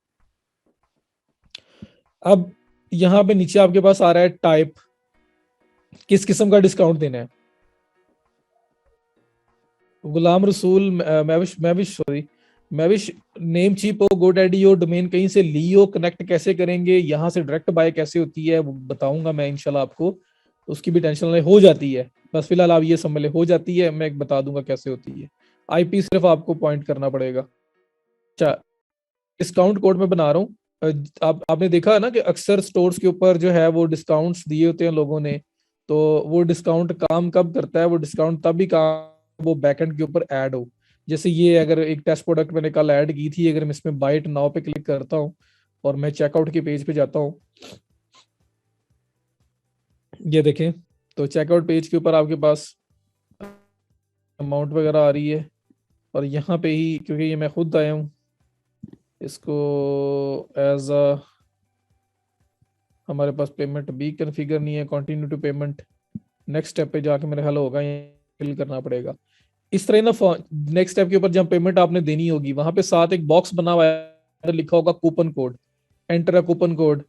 अब यहाँ पे नीचे आपके पास आ रहा है टाइप, किस किस्म का डिस्काउंट देना है? Ghulam Rasool, मैविश sorry, मैविश, name cheap हो, गोडैडी हो, डोमेन कहीं से ली हो, कनेक्ट कैसे करेंगे, यहाँ से डायरेक्ट बाय कैसे होती है वो बताऊंगा मैं इंशाल्लाह आपको। उसकी भी टेंशन हो जाती है, बस फिलहाल आप ये समझ ले, हो जाती है, मैं बता दूंगा कैसे होती है। आईपी सिर्फ आपको पॉइंट करना पड़ेगा। अच्छा, डिस्काउंट कोड में बना रहा हूँ। आपने देखा है ना कि अक्सर स्टोर्स के ऊपर जो है वो डिस्काउंट्स दिए होते हैं लोगों ने। तो वो डिस्काउंट काम कब करता है? वो डिस्काउंट तब भी काम वो बैकएंड के ऊपर ऐड हो। जैसे ये अगर एक टेस्ट प्रोडक्ट मैंने कल ऐड की थी, अगर मैं इसमें बाय इट नाउ पे क्लिक करता हूँ और मैं चेकआउट के पेज पे जाता हूँ, ये देखें, तो चेकआउट पेज के ऊपर आपके पास अमाउंट वगैरह आ रही है। और यहाँ पे ही, क्योंकि ये मैं खुद आया हूँ, इसको एज अ, हमारे पास पेमेंट भी कन्फिगर नहीं है, continue to payment, next step पे जाके मेरे हल होगा, ये फिल करना पड़ेगा। इस तरह ना, नेक्स्ट स्टेप के ऊपर जब पेमेंट आपने देनी होगी, वहां पे साथ एक बॉक्स बना हुआ है, लिखा होगा coupon code, enter a coupon code.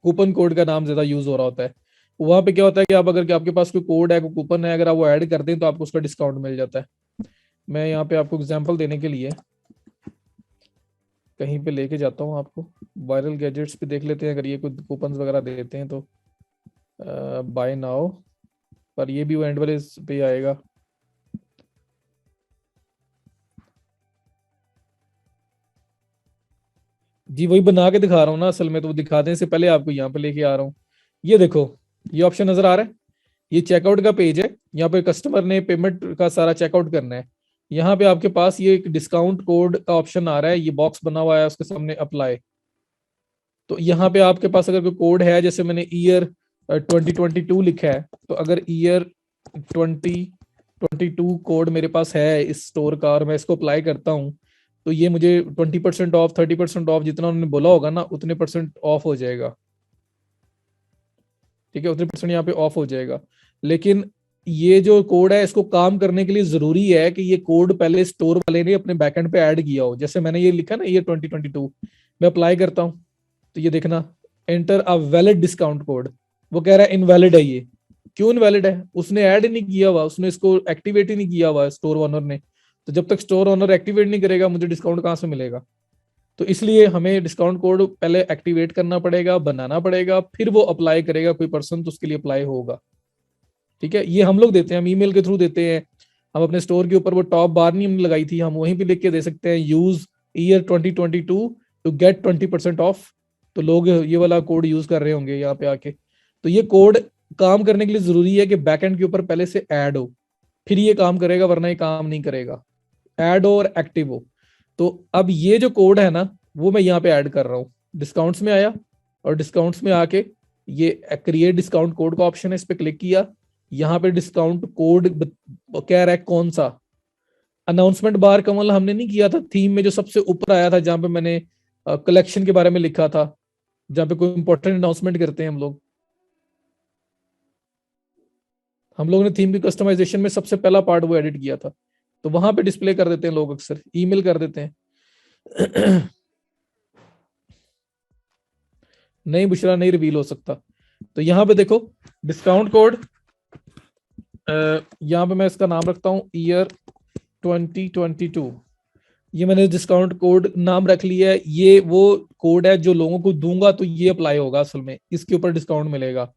Coupon code का नाम ज्यादा यूज हो रहा होता है। वहां पे क्या होता है कि आप अगर आपके पास कोई कोड है, कोई कूपन है, अगर आप वो ऐड कर दें तो आपको उसका डिस्काउंट मिल जाता है। मैं यहाँ पे आपको एग्जांपल देने के लिए कहीं पे लेके जाता हूँ आपको, वायरल गैजेट्स पे देख लेते हैं, अगर ये कोई कूपन वगैरह देते हैं तो बाय नाउ, पर ये भी वो एंड वाले पे आएगा। जी वही बना के दिखा रहा हूँ ना, असल में तो वो दिखाने से पहले आपको यहाँ पे लेके आ रहा हूँ। ये देखो, ये ऑप्शन नजर आ रहा है, ये चेकआउट का पेज है। यहाँ पे कस्टमर ने पेमेंट का सारा चेकआउट करना है। यहाँ पे आपके पास ये एक डिस्काउंट कोड का ऑप्शन आ रहा है, ये बॉक्स बना हुआ है उसके सामने अप्लाई। तो यहाँ पे आपके पास अगर कोई कोड है, जैसे मैंने ईयर 2022 लिखा है, तो अगर ईयर 2022 कोड मेरे पास है इस स्टोर का और मैं इसको अप्लाई करता हूँ, तो ये मुझे 20% ऑफ, 30% ऑफ, जितना उन्होंने बोला होगा ना उतने परसेंट ऑफ हो जाएगा। ठीक है, उतने परसेंट यहाँ पे ऑफ हो जाएगा। लेकिन ये जो कोड है, इसको काम करने के लिए जरूरी है कि ये कोड पहले स्टोर वाले ने अपने बैकएंड पे ऐड किया हो। जैसे मैंने ये लिखा ना, ये 2022, मैं अप्लाई करता हूँ, तो ये देखना, enter a valid discount code, वो कह रहा है इनवैलिड है ये। क्यों इनवैलिड है? उसने ऐड नहीं किया हुआ, उसने इसको एक्टिवेट ही नहीं किया हुआ स्टोर ओनर ने। तो जब तक स्टोर ओनर एक्टिवेट नहीं करेगा, मुझे डिस्काउंट कहाँ से मिलेगा? तो इसलिए हमें डिस्काउंट कोड पहले एक्टिवेट करना पड़ेगा, बनाना पड़ेगा, फिर वो अप्लाई करेगा कोई पर्सन, तो उसके लिए अप्लाई होगा। ठीक है, ये हम लोग देते हैं, हम ईमेल के थ्रू देते हैं। हम अपने स्टोर के ऊपर वो टॉप बार नहीं हमने लगाई थी, हम वहीं पे लिख के दे सकते हैं, use year 2022 to get 20% off. तो लोग ये वाला कोड यूज कर रहे होंगे यहाँ पे आके। तो ये कोड काम करने के लिए जरूरी है कि बैकएंड के ऊपर पहले से ऐड हो, फिर ये काम करेगा, वरना ये काम नहीं करेगा। ऐड हो और एक्टिव हो। तो अब ये जो कोड है ना, वो मैं यहाँ पे ऐड कर रहा हूँ। डिस्काउंट्स में आया, और डिस्काउंट्स में आके ये क्रिएट डिस्काउंट कोड का ऑप्शन है, इस पे क्लिक किया। यहाँ पे डिस्काउंट कोड कह रहा है कौन सा। अनाउंसमेंट बार कमल हमने नहीं किया था थीम में, जो सबसे ऊपर आया था, जहां पे मैंने कलेक्शन के बारे में लिखा था, जहां पे कोई इंपॉर्टेंट अनाउंसमेंट करते हैं हम लोग। हम लोगों ने थीम की कस्टमाइजेशन में सबसे पहला पार्ट वो एडिट किया था। तो वहां पे डिस्प्ले कर देते हैं लोग, अक्सर ईमेल कर देते हैं। नहीं बुशरा, नहीं रिवील हो सकता। तो यहाँ पे देखो, डिस्काउंट कोड, यहाँ पे मैं इसका नाम रखता हूँ ईयर 2022। ये मैंने डिस्काउंट कोड नाम रख लिया है। ये वो कोड है जो लोगों को दूंगा तो ये अप्लाई होगा, असल में इसके ऊपर डिस्काउंट मिलेगा।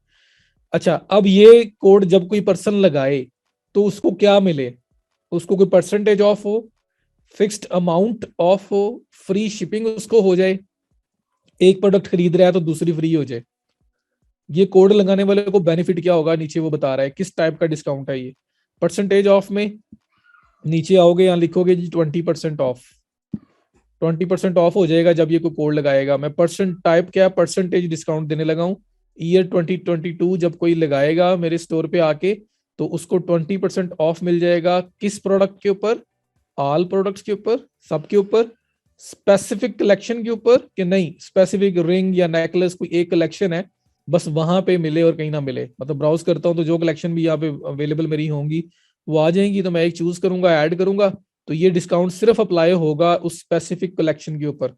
अच्छा, अब ये कोड जब कोई पर्सन लगाए तो उसको क्या मिले? उसको कोई परसेंटेज ऑफ हो, फिक्स्ड अमाउंट ऑफ हो, फ्री शिपिंग उसको हो जाए, एक प्रोडक्ट खरीद रहा है तो दूसरी फ्री हो जाए। ये कोड लगाने वाले को बेनिफिट क्या होगा, नीचे वो बता रहा है किस टाइप का डिस्काउंट है ये। परसेंटेज ऑफ में नीचे आओगे, यहाँ लिखोगे जी 20% ऑफ। 20% ऑफ हो जाएगा जब ये कोई कोड लगाएगा। मैं परसेंट टाइप क्या, परसेंटेज डिस्काउंट देने लगा हूँ। ईयर 2022 जब कोई लगाएगा मेरे स्टोर पे आके, तो उसको 20% ऑफ मिल जाएगा। किस प्रोडक्ट के ऊपर? ऑल प्रोडक्ट्स के ऊपर, सबके ऊपर, स्पेसिफिक कलेक्शन के ऊपर कि नहीं, स्पेसिफिक रिंग या नेकलेस कोई एक कलेक्शन है, बस वहां पे मिले और कहीं ना मिले। मतलब ब्राउज करता हूँ तो जो कलेक्शन भी यहाँ पे अवेलेबल मेरी होंगी वो आ जाएंगी, तो मैं एक चूज करूंगा, ऐड करूंगा, तो ये डिस्काउंट सिर्फ अप्लाई होगा उस स्पेसिफिक कलेक्शन के ऊपर।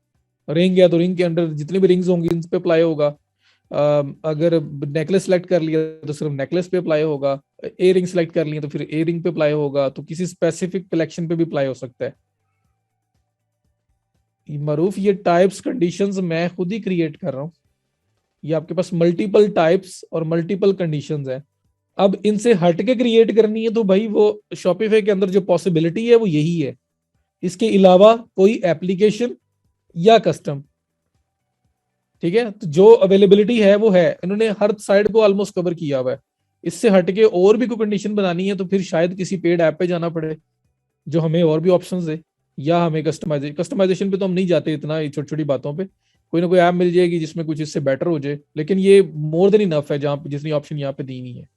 रिंग या तो रिंग के अंडर जितनी भी रिंग्स होंगी उन पे अप्लाई होगा। अगर नेकलेस सेलेक्ट कर लिया तो सिर्फ नेकलेस पे अप्लाई होगा, इयर रिंग सेलेक्ट कर लिया तो फिर इयर रिंग पे अप्लाई होगा, तो किसी स्पेसिफिक कलेक्शन पे भी अप्लाई हो सकता है। मरूफ ये टाइप्स कंडीशंस मैं खुद ही क्रिएट कर रहा हूँ। ये आपके पास मल्टीपल टाइप्स और मल्टीपल कंडीशंस है। अब इनसे हट के क्रिएट करनी है तो भाई वो शॉपिफाई के अंदर जो पॉसिबिलिटी है वो यही है, इसके अलावा कोई एप्लीकेशन या कस्टम। ठीक है, तो जो अवेलेबिलिटी है वो है, इन्होंने हर साइड को ऑलमोस्ट कवर किया हुआ है। इससे हटके और भी कोई कंडीशन बनानी है तो फिर शायद किसी पेड ऐप पे जाना पड़े जो हमें और भी ऑप्शंस दे, या हमें कस्टमाइजेशन पे तो हम नहीं जाते इतना, छोटी छोटी बातों पे कोई ना कोई ऐप मिल जाएगी जिसमें कुछ इससे बेटर हो जाए, लेकिन ये मोर देन इनफ है जहां पे जितनी ऑप्शन यहाँ पे दी हुई है।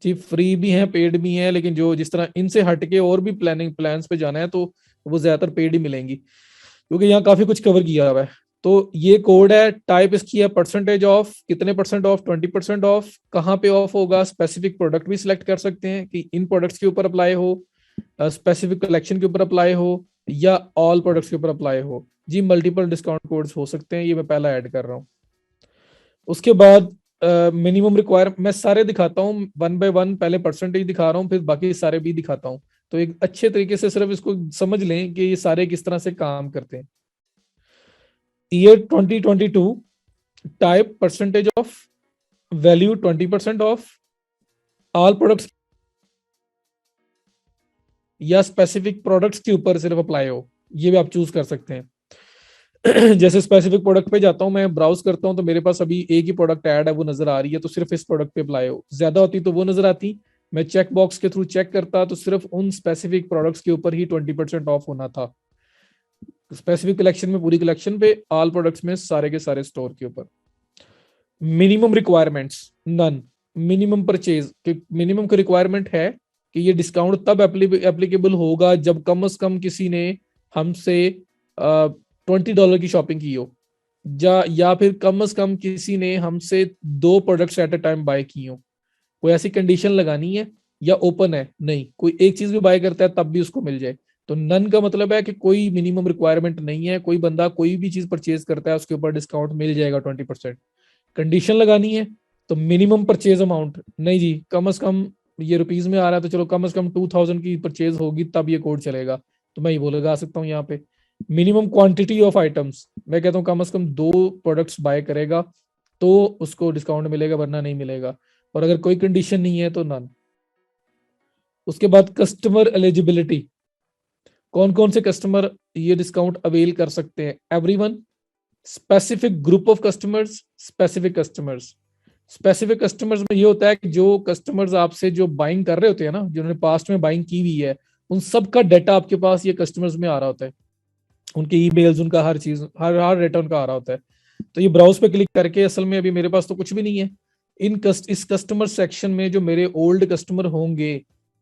जी फ्री भी है पेड भी है, लेकिन जो जिस तरह इनसे हटके और भी प्लानिंग प्लान्स पे जाना है तो वो ज्यादातर पेड ही मिलेंगी, क्योंकि यहाँ काफी कुछ कवर किया हुआ है। तो ये कोड है, टाइप इसकी है परसेंटेज ऑफ, कितने परसेंट ऑफ, 20% ऑफ, कहाँ पे ऑफ होगा, स्पेसिफिक प्रोडक्ट भी सिलेक्ट कर सकते हैं कि इन प्रोडक्ट्स के ऊपर अप्लाई हो, स्पेसिफिक कलेक्शन के ऊपर अप्लाई हो, या ऑल प्रोडक्ट्स के ऊपर अप्लाई हो। जी मल्टीपल डिस्काउंट कोड्स हो सकते हैं, ये मैं पहला ऐड कर रहा हूँ। उसके बाद मिनिमम रिक्वायर मैं सारे दिखाता हूँ वन बाय वन, पहले परसेंटेज दिखा रहा हूँ फिर बाकी सारे भी दिखाता हूँ, तो एक अच्छे तरीके से सिर्फ इसको समझ लें कि ये सारे किस तरह से काम करते हैं। Year 2022, type percentage of, value 20% of, all products या स्पेसिफिक प्रोडक्ट्स के ऊपर सिर्फ अप्लाई हो, ये भी आप चूज कर सकते हैं। जैसे स्पेसिफिक प्रोडक्ट पे जाता हूँ मैं, ब्राउज करता हूँ तो मेरे पास अभी एक ही प्रोडक्ट ऐड है वो नजर आ रही है, तो सिर्फ इस प्रोडक्ट पे अप्लाई हो। ज्यादा होती तो वो नजर आती, मैं चेक बॉक्स के थ्रू चेक करता तो सिर्फ उन स्पेसिफिक प्रोडक्ट्स के ऊपर ही 20% ऑफ होना था। स्पेसिफिक कलेक्शन में पूरी कलेक्शन पे, ऑल प्रोडक्ट्स में सारे के सारे स्टोर के ऊपर। Minimum requirements none. Minimum purchase, minimum की रिक्वायरमेंट है कि ये डिस्काउंट तब एप्लीकेबल होगा जब कम से कम किसी ने हमसे $20 की शॉपिंग की हो, या फिर कम से कम किसी ने हमसे 2 products at a time buy की हो। कोई ऐसी कंडीशन लगानी है, या ओपन है, नहीं कोई एक चीज भी बाय करता है तब भी उसको मिल जाए। तो नन का मतलब है कि कोई मिनिमम रिक्वायरमेंट नहीं है, कोई बंदा कोई भी चीज परचेज करता है उसके ऊपर डिस्काउंट मिल जाएगा 20%। कंडीशन लगानी है तो मिनिमम परचेज अमाउंट, नहीं जी कम से कम ये रुपीज में आ रहा है तो चलो कम से कम 2000 की परचेज होगी तब ये कोड चलेगा, तो मैं ये वो लगा सकता हूँ यहाँ पे। मिनिमम क्वांटिटी ऑफ आइटम्स, मैं कहता हूँ कम से कम 2 प्रोडक्ट्स बाय करेगा तो उसको डिस्काउंट मिलेगा वरना नहीं मिलेगा, और अगर कोई कंडीशन नहीं है तो नन। उसके बाद कस्टमर एलिजिबिलिटी, कौन कौन से कस्टमर ये डिस्काउंट अवेल कर सकते हैं। Everyone, specific group of customers, specific customers. Specific customers में ये होता है कि जो कस्टमर्स आपसे जो बाइंग कर रहे होते हैं ना, जिन्होंने पास्ट में बाइंग की हुई है, उन सब का डाटा आपके पास ये कस्टमर्स में आ रहा होता है, उनके ईमेल्स, उनका हर चीज, हर हर डाटा उनका आ रहा होता है। तो ये ब्राउज पे क्लिक करके, असल में अभी मेरे पास तो कुछ भी नहीं है, इस कस्टमर सेक्शन में जो मेरे ओल्ड कस्टमर होंगे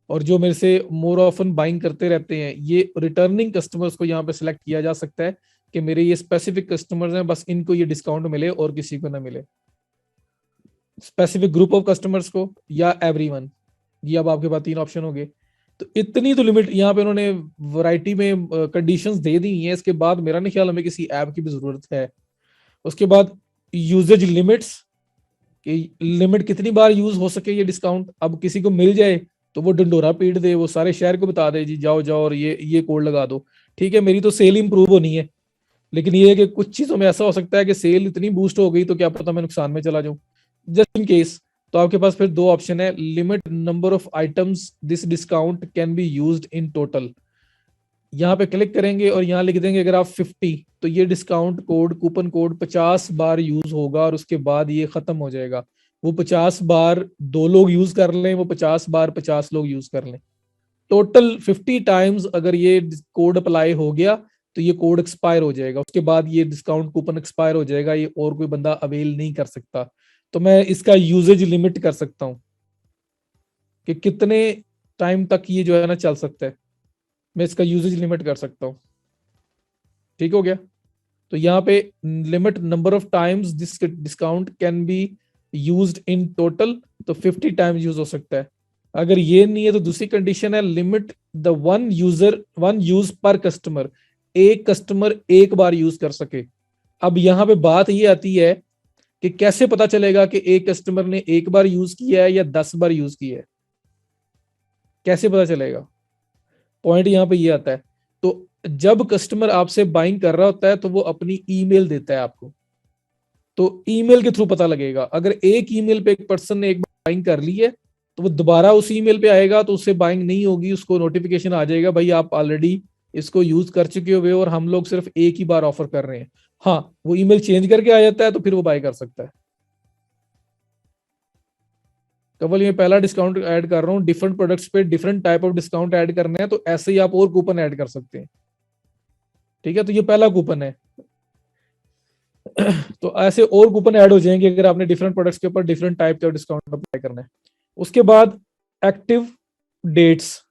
और जो मेरे से मोर ऑफन बाइंग करते रहते हैं, ये रिटर्निंग कस्टमर्स को यहाँ पे सिलेक्ट किया जा सकता है कि मेरे ये स्पेसिफिक कस्टमर्स हैं, बस इनको ये डिस्काउंट मिले और किसी को ना मिले। स्पेसिफिक ग्रुप ऑफ कस्टमर्स को या एवरीवन, ये अब आपके पास 3 ऑप्शन हो गए। तो इतनी तो लिमिट यहाँ पे उन्होंने वैरायटी में कंडीशंस दे दी है, इसके बाद मेरा नहीं ख्याल हमें किसी ऐप की भी जरूरत है। उसके बाद यूजेज लिमिट्स, कि लिमिट कितनी बार यूज हो सके ये डिस्काउंट, अब किसी को मिल जाए तो वो डंडोरा पीट दे, वो सारे शहर को बता दे जी जाओ जाओ और ये कोड लगा दो। ठीक है मेरी तो सेल इंप्रूव होनी है, लेकिन ये है कि कुछ चीजों में ऐसा हो सकता है कि सेल इतनी बूस्ट हो गई तो क्या पता मैं नुकसान में चला जाऊं, जस्ट इन केस। तो आपके पास फिर 2 ऑप्शन है, limit number of items this discount can be used in total. यहाँ पे क्लिक करेंगे और यहाँ लिख देंगे अगर आप 50, तो ये डिस्काउंट कोड, कूपन कोड 50 बार यूज होगा और उसके बाद ये खत्म हो जाएगा। वो 50 बार 2 लोग यूज कर लें, वो 50 बार 50 लोग यूज कर लें, टोटल 50 टाइम्स अगर ये कोड अप्लाई हो गया तो ये कोड एक्सपायर हो जाएगा, उसके बाद ये डिस्काउंट कूपन एक्सपायर हो जाएगा, ये और कोई बंदा अवेल नहीं कर सकता। तो मैं इसका यूजेज लिमिट कर सकता हूं कि कितने टाइम तक ये जो है ना चल सकता है, मैं इसका यूजेज लिमिट कर सकता हूं। ठीक हो गया। तो यहाँ पे limit number of times this discount can be used in total, तो 50 टाइम्स यूज हो सकता है। अगर ये नहीं है तो दूसरी कंडीशन है, लिमिट द वन यूज पर कस्टमर, एक कस्टमर एक बार यूज कर सके। अब यहाँ पे बात ये आती है कि कैसे पता चलेगा कि एक कस्टमर ने एक बार यूज किया है या 10 बार यूज किया है, कैसे पता चलेगा? पॉइंट यहाँ पे ये आता है। तो जब कस्टमर आपसे बाइंग कर रहा होता है तो वो अपनी ईमेल देता है आपको, तो ईमेल के थ्रू पता लगेगा। अगर एक ईमेल पे एक पर्सन ने एक बार बाइंग कर ली है तो वो दोबारा उस ईमेल पे आएगा तो उससे बाइंग नहीं होगी, उसको नोटिफिकेशन आ जाएगा भाई आप ऑलरेडी इसको यूज कर चुके हो और हम लोग सिर्फ एक ही बार ऑफर कर रहे हैं। हाँ, वो ईमेल चेंज करके आ जाता है तो फिर वो बाय कर सकता है। केवल ये पहला डिस्काउंट ऐड कर रहा हूँ, डिफरेंट प्रोडक्ट्स पे different type of discount add करने हैं, तो ऐसे ही आप और कूपन ऐड कर सकते हैं। ठीक है, तो ये पहला कूपन है। तो ऐसे और कूपन ऐड हो जाएंगे अगर आपने डिफरेंट प्रोडक्ट्स के ऊपर डिफरेंट टाइप का डिस्काउंट अप्लाई करना है। उसके बाद एक्टिव डेट्स।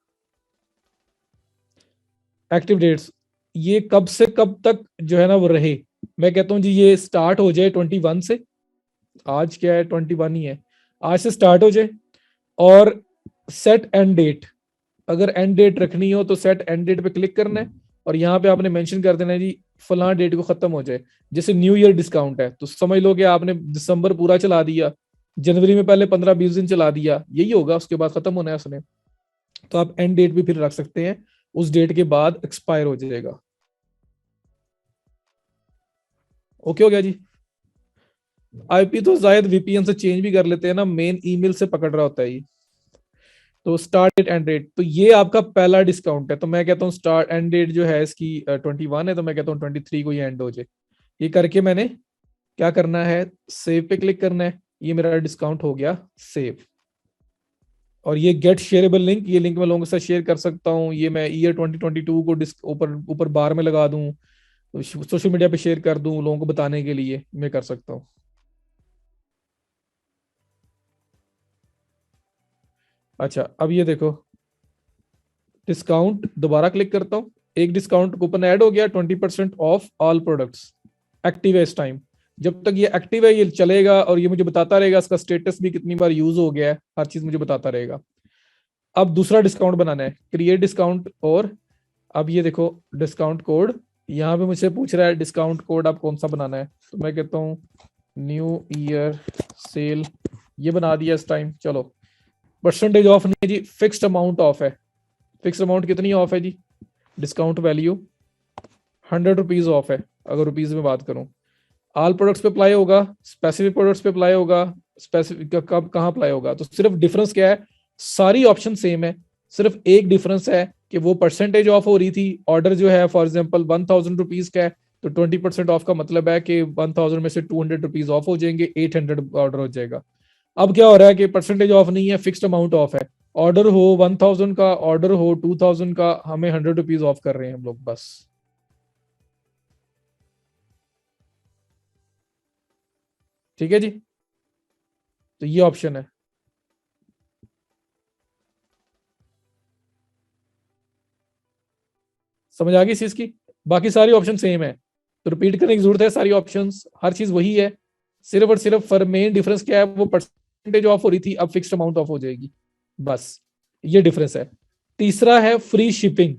एक्टिव डेट्स ये कब से कब तक जो है ना वो रहे। मैं कहता हूँ जी ये स्टार्ट हो जाए 21 से, आज क्या है 21 ही है, आज से स्टार्ट हो जाए। और सेट एंड डेट, अगर एंड डेट रखनी हो तो सेट एंड डेट पे क्लिक करना है और यहाँ पे आपने मेंशन कर देना है जी फलां डेट को खत्म हो जाए। जैसे न्यू ईयर डिस्काउंट है तो समझ लो कि आपने दिसंबर पूरा चला दिया, जनवरी में पहले 15-20 दिन चला दिया, यही होगा, उसके बाद खत्म होना है उसने। तो आप एंड डेट भी फिर रख सकते हैं, उस डेट के बाद एक्सपायर हो जाएगा। ओके हो गया जी। आईपी तो शायद वीपीएन से चेंज भी कर लेते हैं ना, मेन ईमेल से पकड़ रहा होता है ये। तो स्टार्ट डेट एंड डेट, तो ये आपका पहला डिस्काउंट है। तो मैं कहता हूँ स्टार्ट एंड डेट जो है इसकी 21 है, तो मैं कहता हूँ 23 को ये एंड हो जाए। ये करके मैंने क्या करना है, सेव पे क्लिक करना है। ये मेरा डिस्काउंट हो गया सेव। और ये गेट शेयरेबल लिंक, ये लिंक मैं लोगों के साथ शेयर कर सकता हूँ। ये मैं ईयर 2022 को ऊपर ऊपर बार में लगा दूं, सोशल मीडिया पे शेयर कर दूं, लोगों को बताने के लिए मैं कर सकता हूँ। अच्छा, अब ये देखो डिस्काउंट, दोबारा क्लिक करता हूँ, एक डिस्काउंट कूपन ऐड हो गया 20% ऑफ ऑल प्रोडक्ट्स। एक्टिव है इस टाइम, जब तक ये एक्टिव है ये चलेगा और ये मुझे बताता रहेगा इसका स्टेटस भी कितनी बार यूज हो गया है, हर चीज मुझे बताता रहेगा। अब दूसरा डिस्काउंट बनाना है, क्रिएट डिस्काउंट। और अब ये देखो डिस्काउंट कोड, यहाँ पे मुझसे पूछ रहा है डिस्काउंट कोड आप कौन सा बनाना है, तो मैं कहता हूँ न्यू ईयर सेल, ये बना दिया इस टाइम। चलो, परसेंटेज ऑफ नहीं जी, फिक्स्ड अमाउंट ऑफ है। फिक्स्ड अमाउंट कितनी ऑफ है जी, डिस्काउंट वैल्यू 100 रुपीज ऑफ है। अगर रुपीज में बात करूं, ऑल प्रोडक्ट्स पे अप्लाई होगा, स्पेसिफिक प्रोडक्ट्स पे अप्लाई होगा, स्पेसिफिक कब कहाँ अप्लाई होगा, तो सिर्फ डिफरेंस क्या है, सारी ऑप्शन सेम है, सिर्फ एक डिफरेंस है कि वो परसेंटेज ऑफ हो रही थी। ऑर्डर जो है फॉर एग्जाम्पल 1000 रुपीज का है, तो 20% ऑफ का मतलब है कि 1000 में से 200 रुपीज ऑफ हो जाएंगे, 800 ऑर्डर हो जाएगा। अब क्या हो रहा है कि परसेंटेज ऑफ नहीं है, फिक्स्ड अमाउंट ऑफ है। ऑर्डर हो 1000 का, ऑर्डर हो 2000 का, हमें 100 रुपीज ऑफ कर रहे हैं हम लोग बस। ठीक है जी, तो ये ऑप्शन है। समझ आ गई इस चीज की? बाकी सारी ऑप्शन सेम है, तो रिपीट करने की जरूरत है, सारी ऑप्शंस हर चीज वही है। सिर्फ और सिर्फ फर मेन डिफरेंस क्या है, वो परसेंटेज ऑफ हो रही थी, अब फिक्स्ड अमाउंट ऑफ हो जाएगी, बस ये डिफरेंस है। तीसरा है free shipping.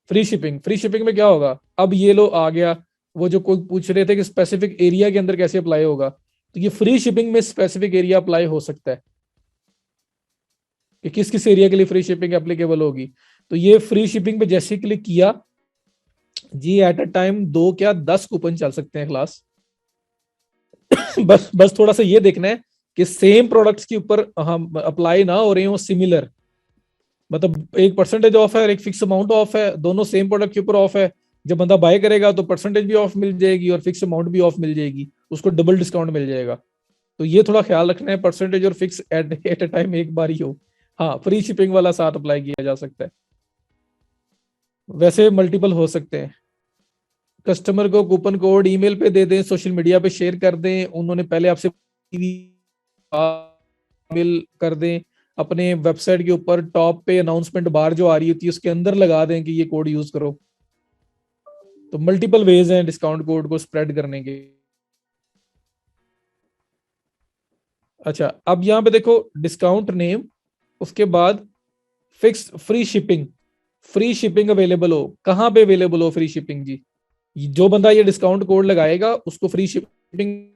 Free shipping, free shipping में क्या होगा, अब ये लो आ गया, वो जो कोई पूछ रहे थे कि स्पेसिफिक एरिया के अंदर कैसे अप्लाई होगा, तो ये फ्री शिपिंग में स्पेसिफिक एरिया अप्लाई हो सकता है कि किस किस एरिया के लिए फ्री शिपिंग एप्लीकेबल होगी। तो ये फ्री शिपिंग पे जैसे क्लिक किया जी, एट अ टाइम 2 क्या 10 कूपन चल सकते हैं क्लास। बस बस थोड़ा सा ये देखना है कि सेम प्रोडक्ट्स के ऊपर हम अप्लाई ना हो रहे हो सिमिलर, मतलब एक परसेंटेज ऑफ है और एक फिक्स अमाउंट ऑफ है, दोनों सेम प्रोडक्ट के ऊपर ऑफ है। जब बंदा बाय करेगा तो परसेंटेज भी ऑफ मिल जाएगी और फिक्स अमाउंट भी ऑफ मिल जाएगी, उसको डबल डिस्काउंट मिल जाएगा। तो ये थोड़ा ख्याल रखना है, परसेंटेज और फिक्स एट अ टाइम एक बार ही हो। हाँ, फ्री शिपिंग वाला साथ अप्लाई किया जा सकता है, वैसे मल्टीपल हो सकते हैं। कस्टमर को कूपन कोड ईमेल पे दे दें, सोशल मीडिया पे शेयर कर दें, उन्होंने पहले आपसे ईमेल कर दें, अपने वेबसाइट के ऊपर टॉप पे अनाउंसमेंट बार जो आ रही होती है उसके अंदर लगा दें कि ये कोड यूज करो। तो मल्टीपल वेज हैं डिस्काउंट कोड को स्प्रेड करने के। अच्छा, अब यहाँ पे देखो डिस्काउंट नेम, उसके बाद fix free shipping, free shipping available हो, कहाँ पे अवेलेबल हो फ्री शिपिंग जी? जो बंदा ये डिस्काउंट कोड लगाएगा उसको फ्री शिपिंग।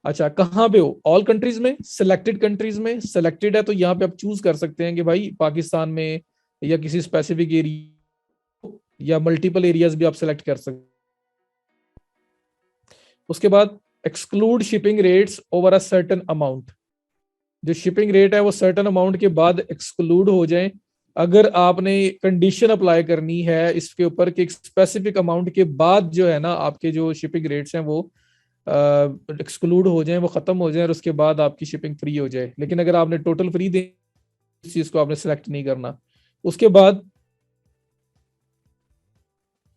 अच्छा, कहाँ पे हो? ऑल कंट्रीज में, सिलेक्टेड कंट्रीज में। सिलेक्टेड है तो यहाँ पे आप चूज कर सकते हैं कि भाई पाकिस्तान में या किसी स्पेसिफिक एरिया या मल्टीपल एरियाज भी आप सेलेक्ट कर सकते हैं। उसके बाद exclude shipping rates over a certain amount. जो शिपिंग रेट है वो सर्टेन अमाउंट के बाद एक्सक्लूड हो जाए। अगर आपने कंडीशन अप्लाई करनी है इसके ऊपर कि एक स्पेसिफिक अमाउंट के बाद जो है ना आपके जो शिपिंग रेट्स हैं वो एक्सक्लूड हो जाए, वो खत्म हो जाए और उसके बाद आपकी शिपिंग फ्री हो जाए। लेकिन अगर आपने टोटल फ्री दे, इस चीज को आपने सेलेक्ट नहीं करना। उसके बाद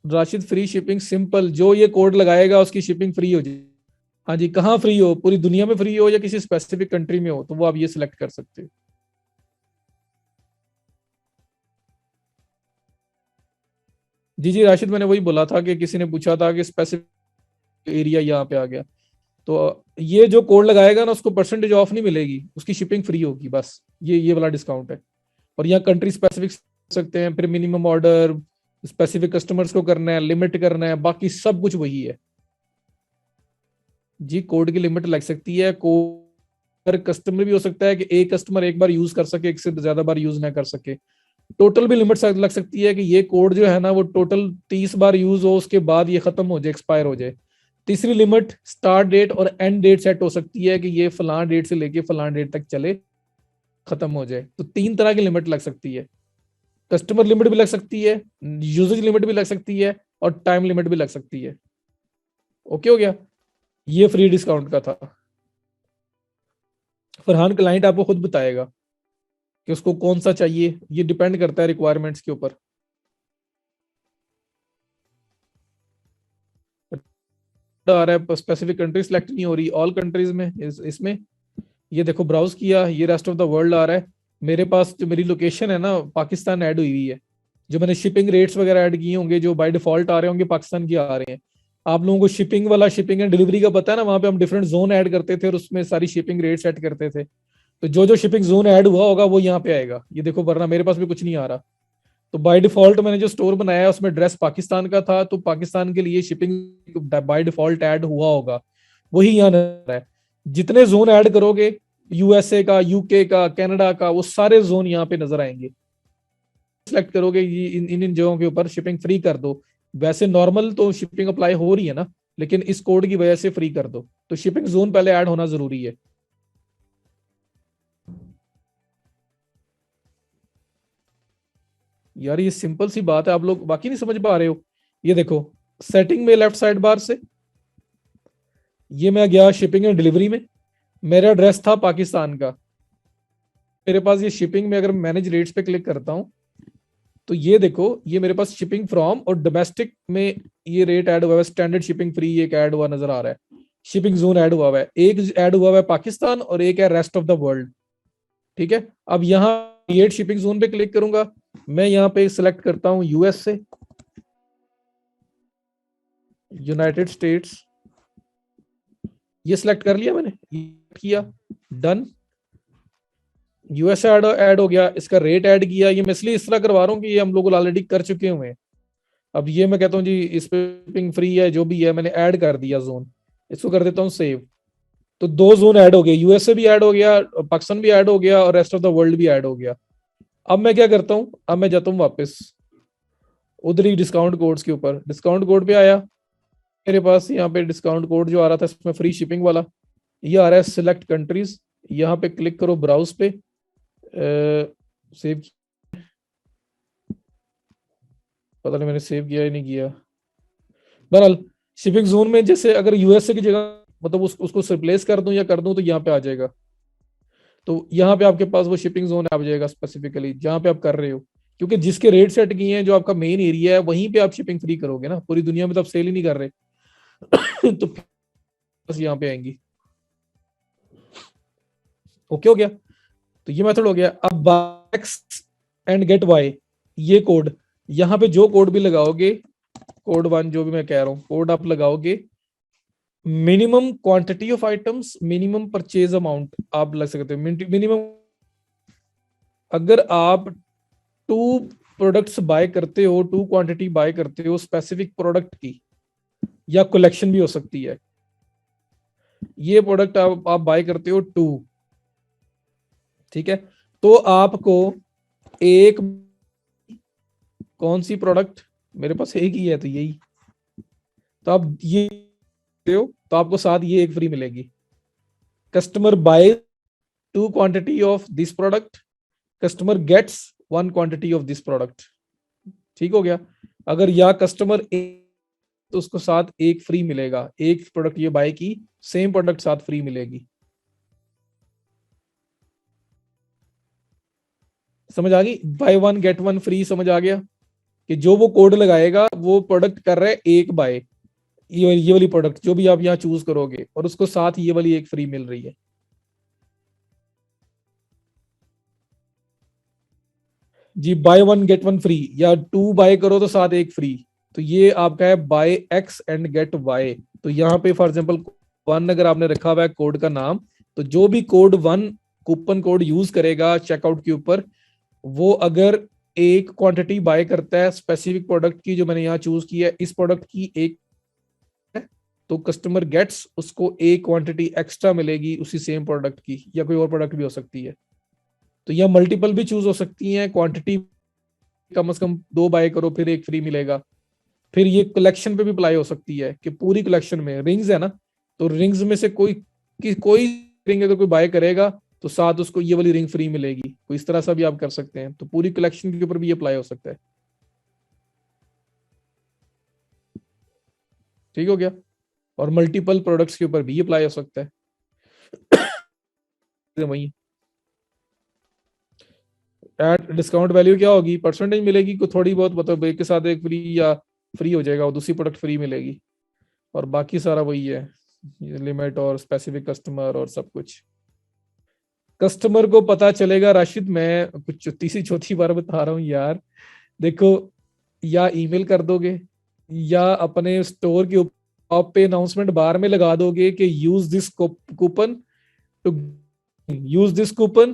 राशिद फ्री शिपिंग सिंपल, जो ये कोड लगाएगा उसकी शिपिंग फ्री हो जाए। हाँ जी, कहाँ फ्री हो? पूरी दुनिया में फ्री हो या किसी स्पेसिफिक कंट्री में हो, तो वो आप ये सिलेक्ट कर सकते हो। जी जी राशिद, मैंने वही बोला था कि किसी ने पूछा था कि स्पेसिफिक एरिया यहाँ पे आ गया। तो ये जो कोड लगाएगा ना उसको परसेंटेज ऑफ नहीं मिलेगी, उसकी शिपिंग फ्री होगी बस। ये वाला डिस्काउंट है। और यहाँ कंट्री स्पेसिफिक सकते हैं, फिर मिनिमम ऑर्डर स्पेसिफिक कस्टमर्स को करना है, लिमिट करना है, बाकी सब कुछ वही है। जी कोड की लिमिट लग सकती है। कोड कस्टमर भी हो सकता है कि एक कस्टमर एक बार यूज कर सके, एक से ज्यादा बार यूज ना कर सके। टोटल भी लिमिट लग सकती है कि ये कोड जो है ना वो टोटल 30 बार यूज हो, उसके बाद ये खत्म हो जाए, एक्सपायर हो जाए। तीसरी लिमिट स्टार्ट डेट और एंड डेट सेट हो सकती है कि ये फलां डेट से लेके फलां डेट तक चले, खत्म हो जाए। तो तीन तरह की लिमिट लग सकती है। कस्टमर लिमिट भी लग सकती है, यूजेज लिमिट भी लग सकती है, और टाइम लिमिट भी लग सकती है। ओके हो गया? ये फ्री डिस्काउंट का था। फरहान क्लाइंट आपको खुद बताएगा कि उसको कौन सा चाहिए, ये डिपेंड करता है रिक्वायरमेंट्स के ऊपर। आ रहा है स्पेसिफिक कंट्री सेलेक्ट नहीं हो रही, ऑल कंट्रीज में इसमें ये देखो ब्राउज किया, ये रेस्ट ऑफ द वर्ल्ड आ रहा है। मेरे पास जो मेरी लोकेशन है ना पाकिस्तान ऐड हुई हुई है। जो मैंने शिपिंग रेट्स वगैरह ऐड किए होंगे जो बाय डिफॉल्ट आ रहे होंगे पाकिस्तान के आ रहे हैं। आप लोगों को शिपिंग वाला, शिपिंग एंड डिलीवरी का पता है ना, वहां पे हम डिफरेंट जोन ऐड करते थे और उसमें सारी शिपिंग रेट सेट करते थे। तो जो जो शिपिंग जोन ऐड हुआ होगा वो यहाँ पे आएगा, ये देखो, वरना मेरे पास भी कुछ नहीं आ रहा। तो बाय डिफॉल्ट मैंने जो स्टोर बनाया है उसमें ड्रेस पाकिस्तान का था, तो पाकिस्तान के लिए शिपिंग बाय डिफॉल्ट ऐड हुआ होगा, वही यहाँ नजर है। जितने जोन ऐड करोगे, यूएसए का, यूके का, कनाडा का, वो सारे जोन यहाँ पे नजर आएंगे। सिलेक्ट करोगे ये इन जगहों के ऊपर शिपिंग फ्री कर दो। वैसे नॉर्मल तो शिपिंग अप्लाई हो रही है ना, लेकिन इस कोड की वजह से फ्री कर दो। तो शिपिंग जोन पहले ऐड होना जरूरी है। यार ये सिंपल सी बात है, आप लोग बाकी नहीं समझ पा रहे हो। ये देखो, सेटिंग में लेफ्ट साइड बार से ये मैं गया शिपिंग एंड डिलीवरी में, मेरा एड्रेस था पाकिस्तान का। मेरे पास ये शिपिंग में अगर मैनेज रेट्स पे क्लिक करता हूँ तो ये देखो, ये मेरे पास शिपिंग फ्रॉम और डोमेस्टिक में ये रेट ऐड हुआ है, स्टैंडर्ड शिपिंग फ्री एक ऐड हुआ नजर आ रहा है। शिपिंग जोन ऐड हुआ है, एक ऐड हुआ है पाकिस्तान और एक है रेस्ट ऑफ द वर्ल्ड। ठीक है, अब यहाँ क्रिएट शिपिंग जोन पे क्लिक करूंगा। मैं यहाँ पे सिलेक्ट करता हूँ यूएस से, यूनाइटेड स्टेट्स, ये सिलेक्ट कर लिया मैंने, किया डन। यूएस ऐड हो गया, इसका रेट ऐड किया। ये मैं इसलिए इस तरह करवा रहा हूँ कि ये हम लोग ऑलरेडी कर चुके हुए हैं। अब ये मैं कहता हूँ जी इस पे शिपिंग फ्री है, जो भी है मैंने ऐड कर दिया जोन। इसको कर देता हूँ सेव। तो दो जोन ऐड हो गए, यूएसए भी ऐड हो गया, पाकिस्तान भी ऐड हो गया और रेस्ट ऑफ द वर्ल्ड भी ऐड हो गया। अब मैं क्या करता हूँ, अब मैं जाता हूँ वापस उधर ही डिस्काउंट कोड्स के ऊपर, डिस्काउंट कोड पे आया। मेरे पास यहाँ पे डिस्काउंट कोड जो आ रहा था इसमें फ्री शिपिंग वाला, ये आ रहा है सिलेक्ट कंट्रीज। यहाँ पे क्लिक करो ब्राउज पे, सेव, पता नहीं मैंने सेव किया या नहीं किया। बहरहाल शिपिंग जोन में जैसे अगर यूएसए की जगह मतलब उसको रिप्लेस कर दूं या कर दूं तो यहाँ पे आ जाएगा। तो यहाँ पे आपके पास वो शिपिंग जोन आ जाएगा स्पेसिफिकली जहाँ पे आप कर रहे हो, क्योंकि जिसके रेट सेट किए हैं जो आपका मेन एरिया है वहीं पे आप शिपिंग फ्री करोगे ना, पूरी दुनिया में तो आप सेल ही नहीं कर रहे। तो बस यहाँ पे आएंगी। ओके हो गया? तो ये मेथड हो गया। अब एक्स एंड गेट वाई, ये कोड, यहाँ पे जो कोड भी लगाओगे, कोड वन जो भी मैं कह रहा हूँ कोड आप लगाओगे, minimum quantity of items, minimum purchase amount आप लग सकते हो। मिनिमम अगर आप 2 प्रोडक्ट्स बाय करते हो, टू क्वांटिटी बाय करते हो स्पेसिफिक प्रोडक्ट की, या कलेक्शन भी हो सकती है। ये प्रोडक्ट आप बाय करते हो टू, ठीक है, तो आपको एक, कौन सी प्रोडक्ट, मेरे पास एक ही है तो यही, तो आप ये हो तो आपको साथ ये एक फ्री मिलेगी। Customer buy two quantity of this product, customer gets one quantity of this product. ठीक हो गया। अगर या कस्टमर तो उसको साथ एक फ्री मिलेगा, एक प्रोडक्ट ये बाय की, सेम प्रोडक्ट साथ फ्री मिलेगी। समझ आ गई, bye one get one free, समझ आ गया कि जो वो कोड लगाएगा वो प्रोडक्ट कर रहा है एक बाय, ये वाली प्रोडक्ट जो भी आप यहाँ चूज करोगे, और उसको साथ ये वाली एक फ्री मिल रही है। जी, buy one get one free, या टू बाय करो तो साथ एक फ्री, तो ये आपका है buy X and get Y. तो यहाँ पे फॉर एग्जांपल वन अगर आपने रखा हुआ है कोड का नाम, तो जो भी code one coupon code use करेगा चेकआउट के ऊपर, वो अगर एक क्वांटिटी बाय करता है स्पेसिफिक प्रोडक्ट की, जो मैंने यहाँ चूज किया है इस प्रोडक्ट की एक है, तो कस्टमर गेट्स उसको एक क्वांटिटी एक्स्ट्रा मिलेगी उसी सेम प्रोडक्ट की, या कोई और प्रोडक्ट भी हो सकती है। तो यह मल्टीपल भी चूज हो सकती है, क्वांटिटी कम से कम दो बाय करो फिर एक फ्री मिलेगा। फिर ये कलेक्शन पे भी अप्लाई हो सकती है कि पूरी कलेक्शन में रिंग्स है ना, तो रिंग्स में से कोई रिंग अगर कोई बाय करेगा तो साथ उसको ये वाली रिंग फ्री मिलेगी, तो इस तरह से भी आप कर सकते हैं, तो पूरी कलेक्शन के ऊपर भी अप्लाई हो सकता है। ठीक हो गया। और मल्टीपल प्रोडक्ट्स के ऊपर भी अप्लाई हो सकता है। वही एट डिस्काउंट वैल्यू क्या होगी, परसेंटेज मिलेगी को थोड़ी बहुत, मतलब एक के साथ एक फ्री, या फ्री हो जाएगा और दूसरी प्रोडक्ट फ्री मिलेगी, और बाकी सारा वही है, लिमिट और स्पेसिफिक कस्टमर और सब कुछ। कस्टमर को पता चलेगा राशिद, मैं कुछ तीसरी चौथी बार बता रहा हूँ यार, देखो, या ईमेल कर दोगे, या अपने स्टोर के ऊपर पे अनाउंसमेंट बार में लगा दोगे कि use this coupon to use this coupon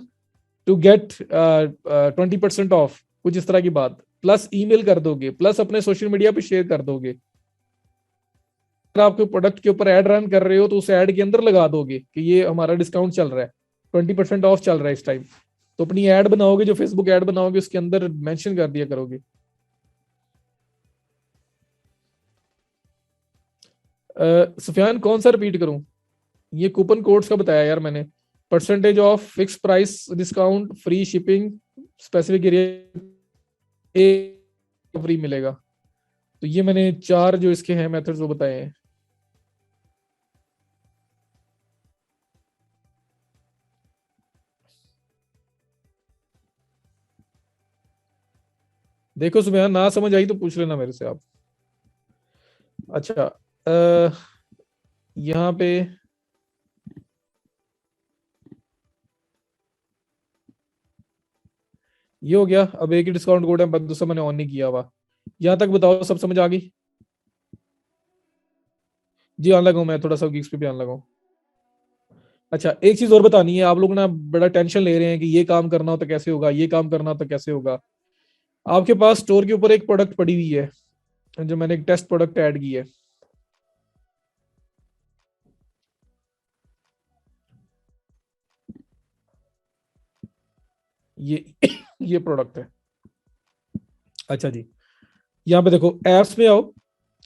to get 20% off, कुछ इस तरह की बात, प्लस ईमेल कर दोगे, प्लस अपने सोशल मीडिया पे शेयर कर दोगे। अगर आपके प्रोडक्ट के ऊपर एड रन कर रहे हो तो उस एड के अंदर लगा दोगे कि ये हमारा डिस्काउंट चल रहा है, 20% ऑफ चल रहा है इस टाइम। तो अपनी एड बनाओगे, जो फेसबुक एड बनाओगे उसके अंदर मेंशन कर दिया करोगे। सुफियान कौन सा रिपीट करूं, ये कूपन कोड्स का बताया यार मैंने, percentage of, fix price discount, free shipping, specific area free मिलेगा। तो ये मैंने चार जो इसके हैं मेथड्स वो बताए हैं। देखो सुबह ना समझ आई तो पूछ लेना मेरे से आप। अच्छा, यहाँ पे ये हो गया। अब एक ही डिस्काउंट कोड है, बस दूसरा मैंने ऑन नहीं किया हुआ। यहाँ तक बताओ सब समझ आ गई? जी आने लगा हूँ, मैं थोड़ा सा गिग्स पे भी आने लगा हूँ। अच्छा, एक चीज और बतानी है, आप लोग ना बड़ा टेंशन ले रहे हैं कि ये काम करना हो तो कैसे होगा, ये काम करना हो तो कैसे होगा। आपके पास स्टोर के ऊपर एक प्रोडक्ट पड़ी हुई है, जो मैंने एक टेस्ट प्रोडक्ट ऐड की है, ये ये प्रोडक्ट है। अच्छा जी, यहाँ पे देखो, एप्स में आओ।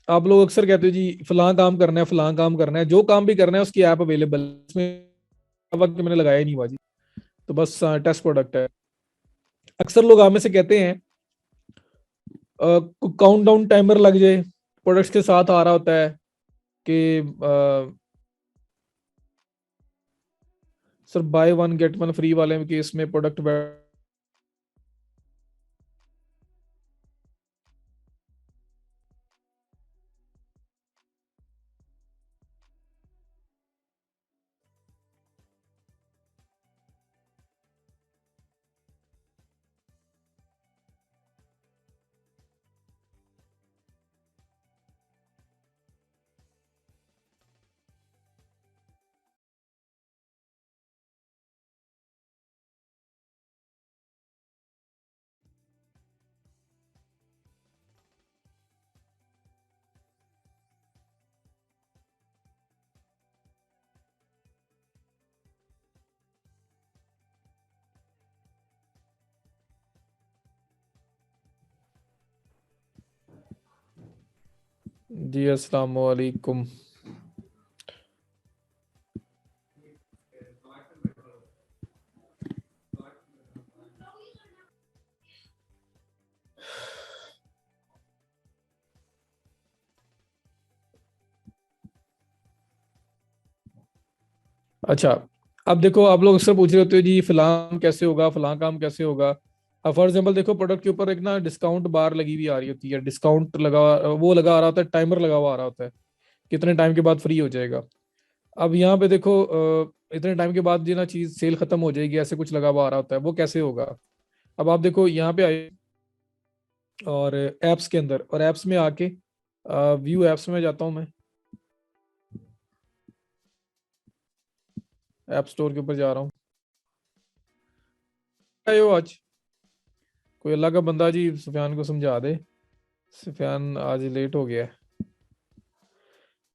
आप लोग अक्सर कहते हो जी फलां काम करना है, फलां काम करना है, जो काम भी करना है उसकी ऐप अवेलेबल है। इसमें वक्त मैंने लगाया ही नहीं हुआ जी, तो बस टेस्ट प्रोडक्ट है। अक्सर लोग आप में से कहते हैं काउंट डाउन टाइमर लग जाए, प्रोडक्ट्स के साथ आ रहा होता है कि sir bye one get one free वाले केस में प्रोडक्ट जी अस्सलाम वालेकुम। अच्छा, अब देखो आप लोग अक्सर पूछ रहे होते हो जी फलां कैसे होगा, फलां काम कैसे होगा। अब फॉर एग्जाम्पल देखो, प्रोडक्ट के ऊपर एक ना डिस्काउंट बार लगी हुई आ रही होती है, डिस्काउंट लगा, वो लगा आ रहा होता है, टाइमर लगा हुआ आ रहा होता है, कितने टाइम के बाद फ्री हो जाएगा। अब यहाँ पे देखो इतने टाइम के बाद जो ना चीज सेल खत्म हो जाएगी, ऐसे कुछ लगा हुआ आ रहा होता है, वो कैसे होगा। अब आप देखो यहाँ पे आए और एप्स के अंदर, और एप्स में आके व्यू एप्स में जाता हूँ मैं, ऐप स्टोर के ऊपर जा रहा हूँ। आए हो आज, कोई अल्लाह का बंदा जी सुफियान को समझा दे, सुफियान आज लेट हो गया है।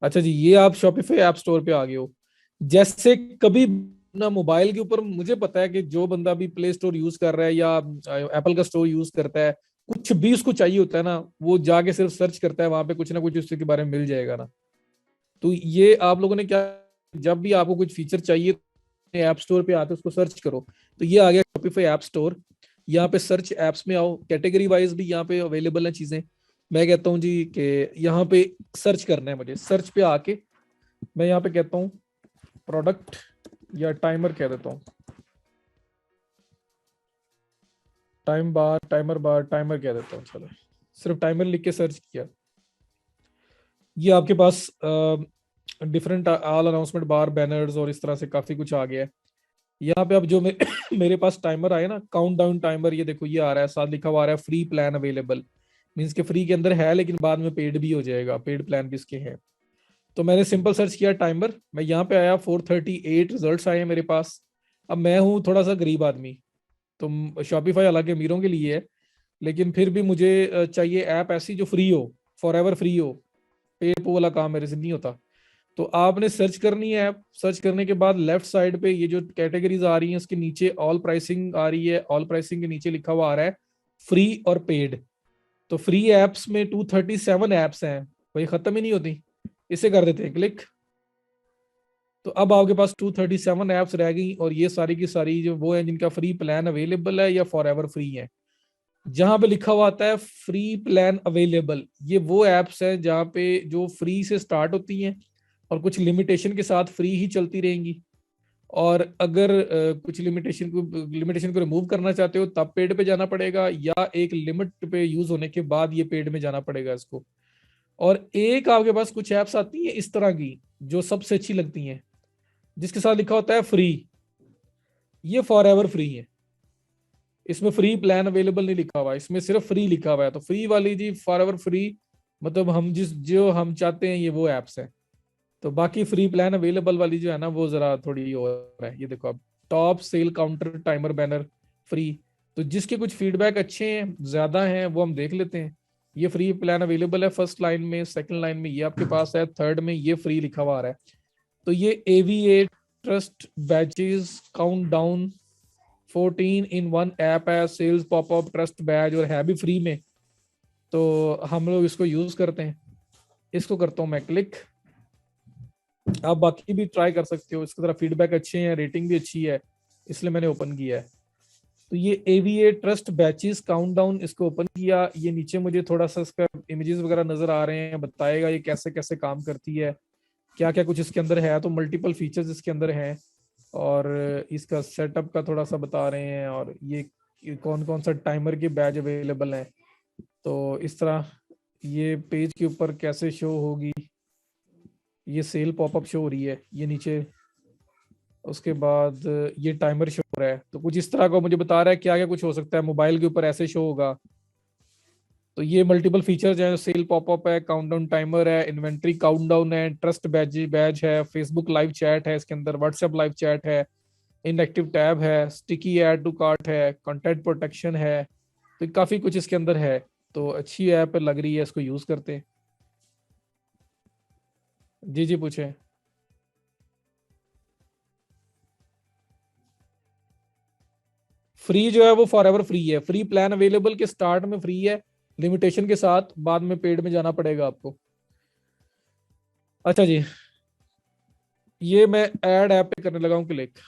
अच्छा जी, ये आप शॉपिफाई ऐप स्टोर पे आ गए हो। जैसे कभी ना मोबाइल के ऊपर, मुझे पता है कि जो बंदा भी प्ले स्टोर यूज कर रहा है या एप्पल का स्टोर यूज करता है, कुछ भी उसको चाहिए होता है ना, वो जाके सिर्फ सर्च करता है, वहां पे कुछ ना कुछ उसके बारे में मिल जाएगा ना। तो ये आप लोगों ने क्या, जब भी आपको कुछ फीचर चाहिए ऐप स्टोर पे आते उसको सर्च करो। तो ये आ गया शॉपिफाई ऐप स्टोर। यहाँ पे सर्च एप्स में आओ, कैटेगरी वाइज भी यहाँ पे अवेलेबल है चीजें। मैं कहता हूँ जी कि यहाँ पे सर्च करना है मुझे, सर्च पे आके मैं यहाँ पे कहता हूँ प्रोडक्ट, या टाइमर कह देता हूँ, टाइमर बार टाइमर कह देता हूँ, चलो सिर्फ टाइमर लिख के सर्च किया। ये आपके पास डिफरेंट ऑल अनाउंसमेंट बार, बैनर्स और इस तरह से काफी कुछ आ गया है। यहाँ पे अब जो मेरे पास टाइमर आए ना, काउंट डाउन टाइमर, ये देखो ये आ रहा है, साथ लिखा हुआ आ रहा है फ्री प्लान अवेलेबल। मीन्स के फ्री के अंदर है, लेकिन बाद में पेड भी हो जाएगा, पेड प्लान भी इसके हैं। तो मैंने सिंपल सर्च किया टाइमर, मैं यहाँ पे आया, 438 रिजल्ट्स आए हैं मेरे पास। अब मैं हूँ थोड़ा सा गरीब आदमी, तो शॉपिफाई हालांकि अमीरों के लिए है, लेकिन फिर भी मुझे चाहिए ऐप ऐसी जो फ्री हो, फॉर एवर फ्री हो। पेड वाला काम मेरे से नहीं होता। तो आपने सर्च करनी है ऐप, सर्च करने के बाद लेफ्ट साइड पे ये जो कैटेगरीज आ रही हैं, इसके नीचे ऑल प्राइसिंग आ रही है, ऑल प्राइसिंग के नीचे लिखा हुआ आ रहा है फ्री और पेड। तो फ्री एप्स में 237 एप्स हैं, वही खत्म ही नहीं होती। इसे कर देते हैं क्लिक। तो अब आपके पास 237 एप्स रह गई, और ये सारी की सारी जो वो है जिनका फ्री प्लान अवेलेबल है या फॉर एवर फ्री है। जहां पे लिखा हुआ आता है फ्री प्लान अवेलेबल, ये वो एप्स हैं जहां पे जो फ्री से स्टार्ट होती हैं और कुछ लिमिटेशन के साथ फ्री ही चलती रहेंगी। और अगर कुछ लिमिटेशन को रिमूव करना चाहते हो तब पेड पे जाना पड़ेगा, या एक लिमिट पे यूज होने के बाद ये पेड में जाना पड़ेगा इसको। और एक आपके पास कुछ एप्स आती हैं इस तरह की, जो सबसे अच्छी लगती हैं, जिसके साथ लिखा होता है फ्री। ये फॉर एवर फ्री है, इसमें फ्री प्लान अवेलेबल नहीं लिखा हुआ, इसमें सिर्फ फ्री लिखा हुआ है। तो फ्री वाली जी फॉर एवर फ्री, मतलब हम जिस जो हम चाहते हैं ये वो एप्स है। तो बाकी फ्री प्लान अवेलेबल वाली जो है ना, वो जरा थोड़ी और है। ये देखो अब, top sale counter timer banner free. तो जिसके कुछ फीडबैक अच्छे हैं, ज्यादा हैं, वो हम देख लेते हैं। ये फ्री प्लान अवेलेबल है फर्स्ट लाइन में, सेकंड लाइन में ये आपके पास है, थर्ड में ये फ्री लिखा हुआ आ रहा है। तो ये AVA trust badges count down 14 in one app है, सेल्स पॉपअप ट्रस्ट बैच, और है भी फ्री में। तो हम लोग इसको यूज करते हैं। इसको करता हूँ मैं क्लिक। आप बाकी भी ट्राई कर सकते हो, इसकी तरह फीडबैक अच्छे हैं, रेटिंग भी अच्छी है, इसलिए मैंने ओपन किया है। तो ये एवीए ट्रस्ट बैचेस काउंटडाउन, इसको ओपन किया। ये नीचे मुझे थोड़ा सा इसका इमेजेस वगैरह नजर आ रहे हैं, बताएगा ये कैसे कैसे काम करती है, क्या क्या कुछ इसके अंदर है। तो मल्टीपल फीचर्स इसके अंदर हैं, और इसका सेटअप का थोड़ा सा बता रहे हैं, और ये कौन कौन सा टाइमर के बैच अवेलेबल है। तो इस तरह ये पेज के ऊपर कैसे शो होगी, ये सेल पॉपअप शो हो रही है ये नीचे। उसके बाद ये टाइमर शो हो रहा है, तो कुछ इस तरह का मुझे बता रहा है क्या क्या कुछ हो सकता है मोबाइल के ऊपर ऐसे शो होगा। तो ये मल्टीपल फीचर्स हैं, सेल पॉपअप है, काउंटडाउन टाइमर है, इन्वेंट्री काउंटडाउन है, ट्रस्ट बैच बैच है, फेसबुक लाइव चैट है इसके अंदर, व्हाट्सएप लाइव चैट है, इनएक्टिव टैब है, स्टिकी ऐड टू कार्ट है, कंटेंट प्रोटेक्शन है। तो काफी कुछ इसके अंदर है। तो अच्छी ऐप लग रही है, इसको यूज करते हैं। जी जी पूछे। फ्री जो है वो फॉर एवर फ्री है, फ्री प्लान अवेलेबल के स्टार्ट में फ्री है, लिमिटेशन के साथ बाद में पेड में जाना पड़ेगा आपको। अच्छा जी, ये मैं ऐड ऐप पे करने लगा हूँ क्लिक।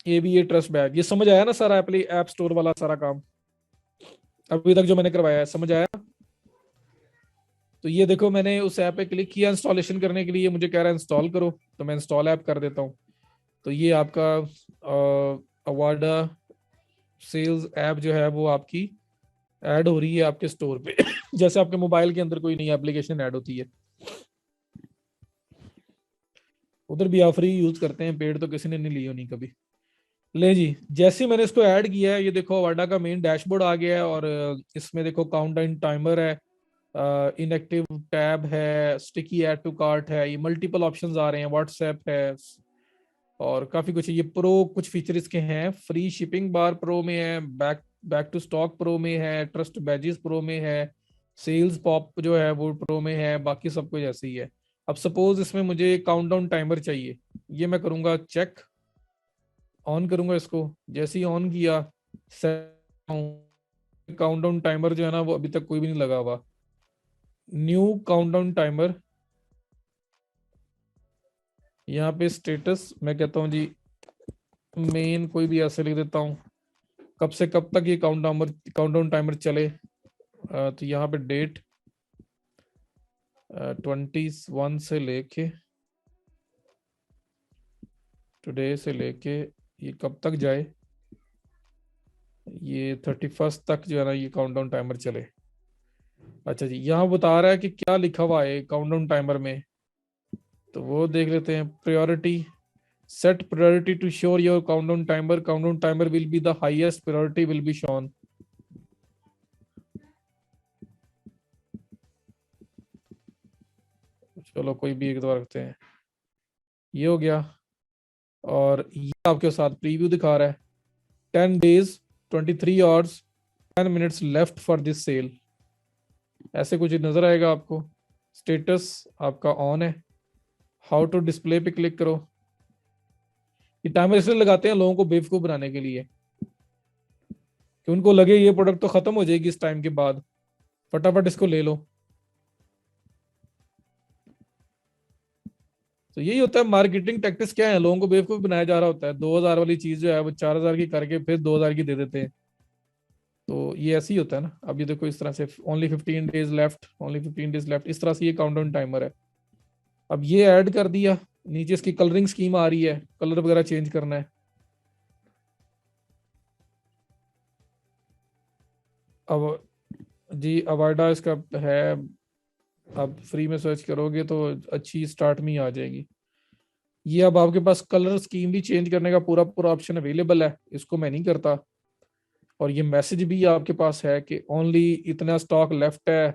ये भी, ये ट्रस्ट बैग, ये समझ आया ना सारा ऐप स्टोर वाला सारा काम अभी तक जो मैंने करवाया है, समझ आया? तो ये देखो, मैंने उस ऐप पे क्लिक किया इंस्टॉलेशन करने के लिए, मुझे कह रहा है इंस्टॉल करो, तो मैं इंस्टॉल ऐप कर देता हूँ। तो ये आपका अवाडा सेल्स ऐप जो है वो आपकी ऐड हो रही है आपके स्टोर पे जैसे आपके मोबाइल के अंदर कोई नई एप्लीकेशन ऐड होती है, उधर भी आप फ्री यूज करते हैं, पेड तो किसी ने नहीं ली होनी कभी। ले जी, जैसे ही मैंने इसको ऐड किया है, ये देखो अवाडा का मेन डैशबोर्ड आ गया है, और इसमें देखो काउंटडाउन टाइमर है, इनएक्टिव टैब है, स्टिकी ऐड टू कार्ट है, ये मल्टीपल ऑप्शंस आ रहे हैं, व्हाट्सएप है, और काफी कुछ है। ये प्रो कुछ फीचर इसके हैं, फ्री शिपिंग बार प्रो में है, back back to stock pro में है, ट्रस्ट बैजेस प्रो में है, सेल्स पॉप जो है वो प्रो में है, बाकी सब कुछ ऐसे ही है। अब सपोज इसमें मुझे काउंटडाउन टाइमर चाहिए, ये मैं करूंगा चेक, ऑन करूंगा इसको, जैसे ही ऑन किया, काउंटडाउन टाइमर जो है ना वो अभी तक कोई भी नहीं लगा हुआ। न्यू काउंटडाउन टाइमर, यहाँ पे स्टेटस मैं कहता हूँ जी, मेन कोई भी ऐसे लिख देता हूँ, कब से कब तक ये काउंटडाउन टाइमर चले। तो यहाँ पे डेट 21 से लेके, टुडे से लेके ये कब तक जाए, ये 31 तक जो है ना ये काउंटडाउन टाइमर चले। अच्छा जी, यहाँ बता रहा है कि क्या लिखा हुआ है काउंटडाउन टाइमर में, तो वो देख लेते हैं। प्रायोरिटी, सेट प्रायोरिटी टू शोर your countdown timer will be the highest priority will be shown. चलो कोई भी एक दो रखते हैं, ये हो गया। और ये आपके साथ प्रीव्यू दिखा रहा है, 10 days 23 hours 10 minutes left for this sale, ऐसे कुछ नजर आएगा आपको। स्टेटस आपका ऑन है, हाउ टू डिस्प्ले पे क्लिक करो। ये टाइमर इसलिए लगाते हैं लोगों को बेवकूफ बनाने के लिए, कि उनको लगे ये प्रोडक्ट तो खत्म हो जाएगी इस टाइम के बाद, फटाफट इसको ले लो। तो यही होता है मार्केटिंग टैक्टिक्स, क्या है, लोगों को बेवकूफ बनाया जा रहा होता है। 2000 वाली चीज जो है वो 4000 की करके फिर 2000 की दे देते हैं। तो ये ऐसे ही होता है ना। अब ये देखो इस तरह से, only 15 days left, only 15 days left, इस तरह से ये काउंटडाउन टाइमर है। अब ये ऐड कर दिया, नीचे इसकी कलरिंग स्कीम आ रही है, कलर वगैरह चेंज करना है। अब जी अवाडा इसका है, आप फ्री में सर्च करोगे तो अच्छी स्टार्ट में ही आ जाएगी। ये अब आपके पास कलर स्कीम भी चेंज करने का पूरा पूरा ऑप्शन अवेलेबल है, इसको मैं नहीं करता। और ये मैसेज भी आपके पास है कि ओनली इतना स्टॉक लेफ्ट है,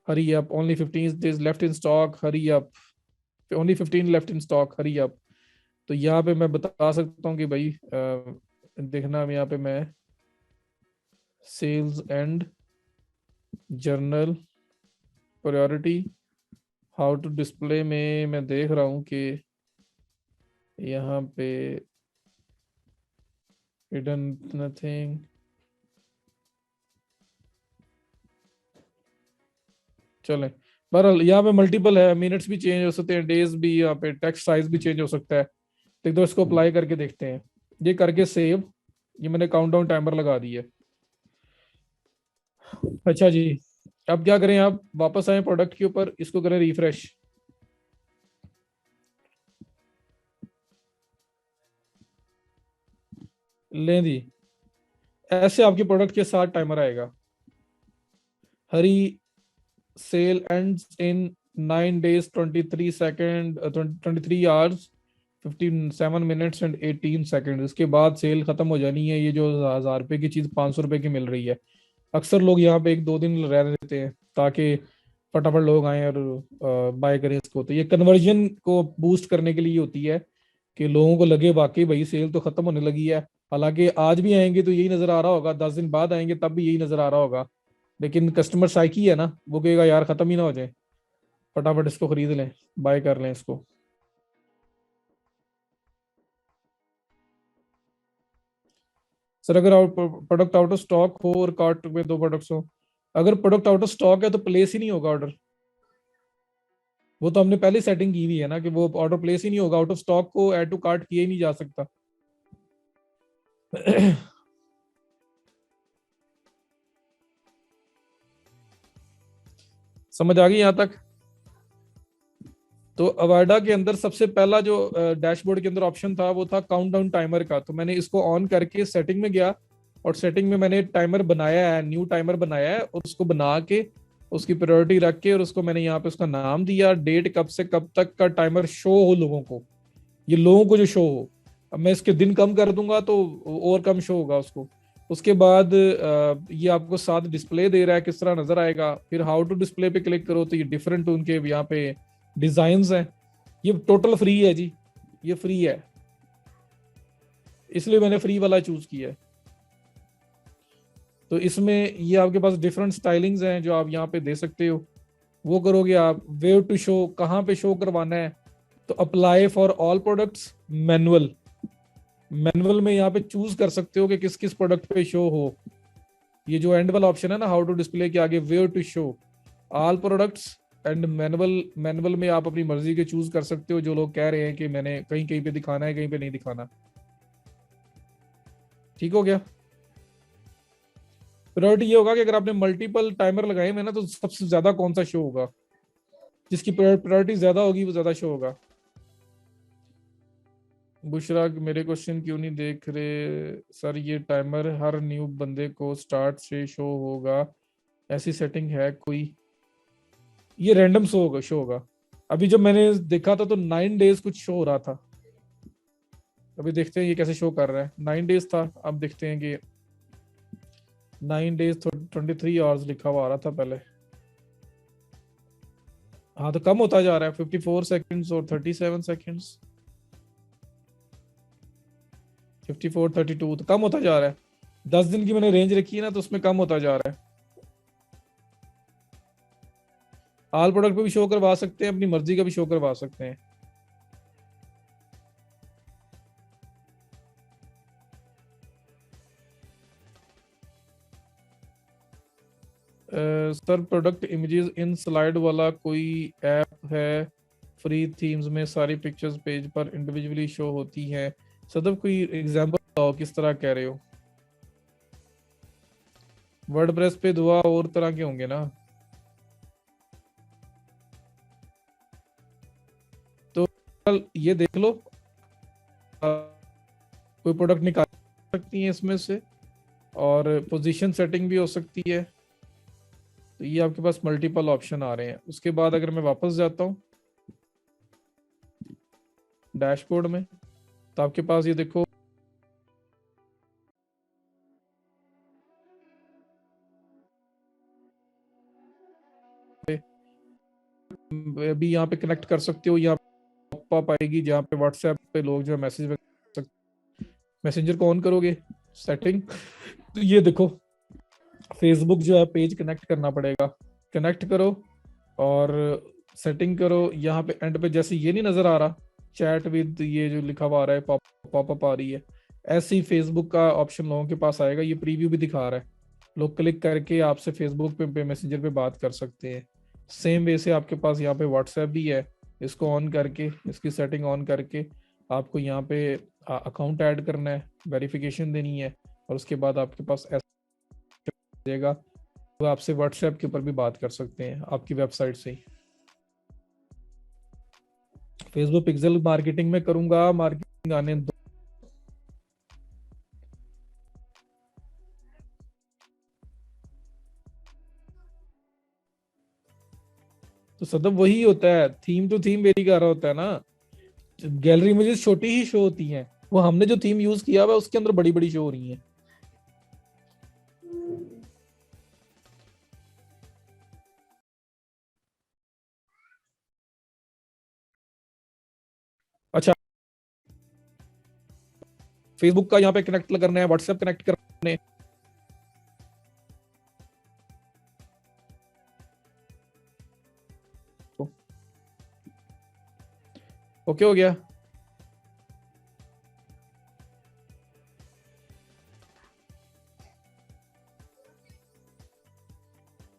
hurry up, only 15 days left in stock, hurry up, only 15 left in stock, hurry up. तो यहाँ पे मैं बता सकता हूँ कि भाई देखना, अब यहाँ पे मैं sales and general priority, how to display में मैं देख रहा हूँ कि यहाँ पे हिडन नथिंग, चले। बहरहाल यहाँ पे मल्टीपल है, मिनट्स भी चेंज हो सकते हैं, डेज भी, यहाँ पे टेक्स्ट साइज भी चेंज हो सकता है। तो एक दो इसको अप्लाई करके देखते हैं, ये करके सेव, ये मैंने काउंटडाउन टाइमर लगा दी है। अच्छा जी, अब क्या करें, आप वापस आए प्रोडक्ट के ऊपर, इसको करें रिफ्रेश। लें दी, ऐसे आपके प्रोडक्ट के साथ टाइमर आएगा, hurry sale ends in 9 days 23 second 23 hours 57 minutes and 18 seconds। इसके बाद सेल खत्म हो जानी है। ये जो 1000 रुपए की चीज 500 रुपए की मिल रही है, अक्सर लोग यहाँ पे एक दो दिन रह देते हैं ताकि फटाफट लोग आए और बाय करें इसको। तो ये कन्वर्जन को बूस्ट करने के लिए होती है, कि लोगों को लगे वाकई भाई सेल तो खत्म होने लगी है। हालांकि आज भी आएंगे तो यही नजर आ रहा होगा, 10 दिन बाद आएंगे तब भी यही नजर आ रहा होगा, लेकिन कस्टमर साइकी है ना, वो कहेगा यार खत्म ही ना हो जाए, फटाफट इसको खरीद लें, बाय कर लें इसको। सर अगर प्रोडक्ट आउट ऑफ स्टॉक हो और कार्ट में दो प्रोडक्ट्स हो, अगर प्रोडक्ट आउट ऑफ स्टॉक है तो प्लेस ही नहीं होगा ऑर्डर। वो तो हमने पहले सेटिंग की हुई है ना कि वो ऑर्डर प्लेस ही नहीं होगा, आउट ऑफ स्टॉक को ऐड टू कार्ट किया ही नहीं जा सकता। समझ आ गई यहां तक? तो अवाडा के अंदर सबसे पहला जो डैशबोर्ड के अंदर ऑप्शन था वो था काउंटडाउन टाइमर का। तो मैंने इसको ऑन करके सेटिंग में गया और सेटिंग में मैंने टाइमर बनाया है, न्यू टाइमर बनाया है, और उसको बना के उसकी प्रायोरिटी रख के और उसको मैंने यहाँ पे उसका नाम दिया, डेट कब से कब तक का टाइमर शो हो लोगों को, ये लोगों को जो शो हो। अब मैं इसके दिन कम कर दूंगा तो और कम शो होगा उसको। उसके बाद ये आपको साथ डिस्प्ले दे रहा है, किस तरह नजर आएगा। फिर हाउ टू डिस्प्ले पे क्लिक करो तो ये डिफरेंट उनके यहाँ पे डिजाइन हैं। ये टोटल फ्री है जी, ये फ्री है, इसलिए मैंने फ्री वाला चूज किया है। तो इसमें ये आपके पास डिफरेंट स्टाइलिंग्स हैं जो आप यहाँ पे दे सकते हो। वो करोगे आप। वेव टू शो, कहाँ पे शो करवाना है, तो apply for all products, manual. Manual में यहाँ पे चूज कर सकते हो कि किस किस प्रोडक्ट पे शो हो। ये जो एंड वाला ऑप्शन है ना, हाउ टू डिस्प्ले के आगे where to show all products and manual. Manual में आप अपनी मर्जी के चूज कर सकते हो, जो लोग कह रहे हैं कि मैंने कहीं कहीं पे दिखाना है, कहीं पे नहीं दिखाना। ठीक हो गया? प्रायोरिटी ये होगा कि अगर आपने मल्टीपल टाइमर लगाए हुए ना तो सबसे ज्यादा कौन सा शो होगा, जिसकी प्रायोरिटी ज्यादा होगी वो ज्यादा शो होगा। बुशरा, मेरे क्वेश्चन क्यों नहीं देख रहे सर? ये टाइमर हर न्यू बंदे को स्टार्ट से शो होगा, ऐसी सेटिंग है कोई? ये रैंडम शो होगा। अभी जब मैंने देखा था तो 9 डेज कुछ शो हो रहा था। अभी देखते हैं ये कैसे शो कर रहा है। 9 डेज था, अब देखते हैं कि 9 डेज 23 आवर्स लिखा हुआ आ रहा था पहले। हाँ तो कम होता जा रहा है, 54 सेकेंड्स और 37 सेकेंड्स, 54 32 तो कम होता जा रहा है। 10 दिन की मैंने रेंज रखी है ना, तो उसमें कम होता जा रहा है। ऑल प्रोडक्ट पे भी शो करवा सकते हैं, अपनी मर्जी का भी शो करवा सकते हैं। Sir product images in slide वाला कोई ऐप है? फ्री थीम्स में सारी पिक्चर्स पेज पर इंडिविजुअली शो होती हैं। सदब कोई एग्जांपल बताओ, किस तरह कह रहे हो? वर्डप्रेस पे दुआ और तरह के होंगे ना। तो ये देख लो, कोई प्रोडक्ट निकाल सकती है इसमें से, और पोजीशन सेटिंग भी हो सकती है। तो ये आपके पास मल्टीपल ऑप्शन आ रहे हैं। उसके बाद अगर मैं वापस जाता हूँ डैशबोर्ड में, तो आपके पास ये देखो, भी यहाँ पे कनेक्ट कर सकते हो। यहाँ पॉप आएगी जहाँ पे व्हाट्सएप पे लोग जो है मैसेज, मैसेंजर को ऑन करोगे, सेटिंग, तो ये देखो फेसबुक जो है पेज कनेक्ट करना पड़ेगा। कनेक्ट करो और सेटिंग करो। यहाँ पे एंड पे जैसे ये नहीं नजर आ रहा चैट विद, ये जो लिखा हुआ आ रहा है, पॉपअप आ रही है, ऐसे ही फेसबुक का ऑप्शन लोगों के पास आएगा। ये प्रीव्यू भी दिखा रहा है, लोग क्लिक करके आपसे फेसबुक पे मैसेंजर पे बात कर सकते हैं। सेम वे से आपके पास यहाँ पे व्हाट्सएप भी है। इसको ऑन करके, इसकी सेटिंग ऑन करके आपको यहाँ पे अकाउंट ऐड करना है, वेरिफिकेशन देनी है, और उसके बाद आपके पास देगा, तो आपसे व्हाट्सएप के ऊपर भी बात कर सकते हैं आपकी वेबसाइट से ही। फेसबुक पिक्सल मार्केटिंग में करूंगा, मार्केटिंग आने दो। तो सदब वही होता है, थीम टू थीम वेरी कर रहा होता है ना। गैलरी में जो छोटी ही शो होती हैं, वो हमने जो थीम यूज किया हुआ है उसके अंदर बड़ी बड़ी शो हो रही है। अच्छा, फेसबुक का यहाँ पे कनेक्ट करना है, व्हाट्सएप कनेक्ट करने। ओके हो गया।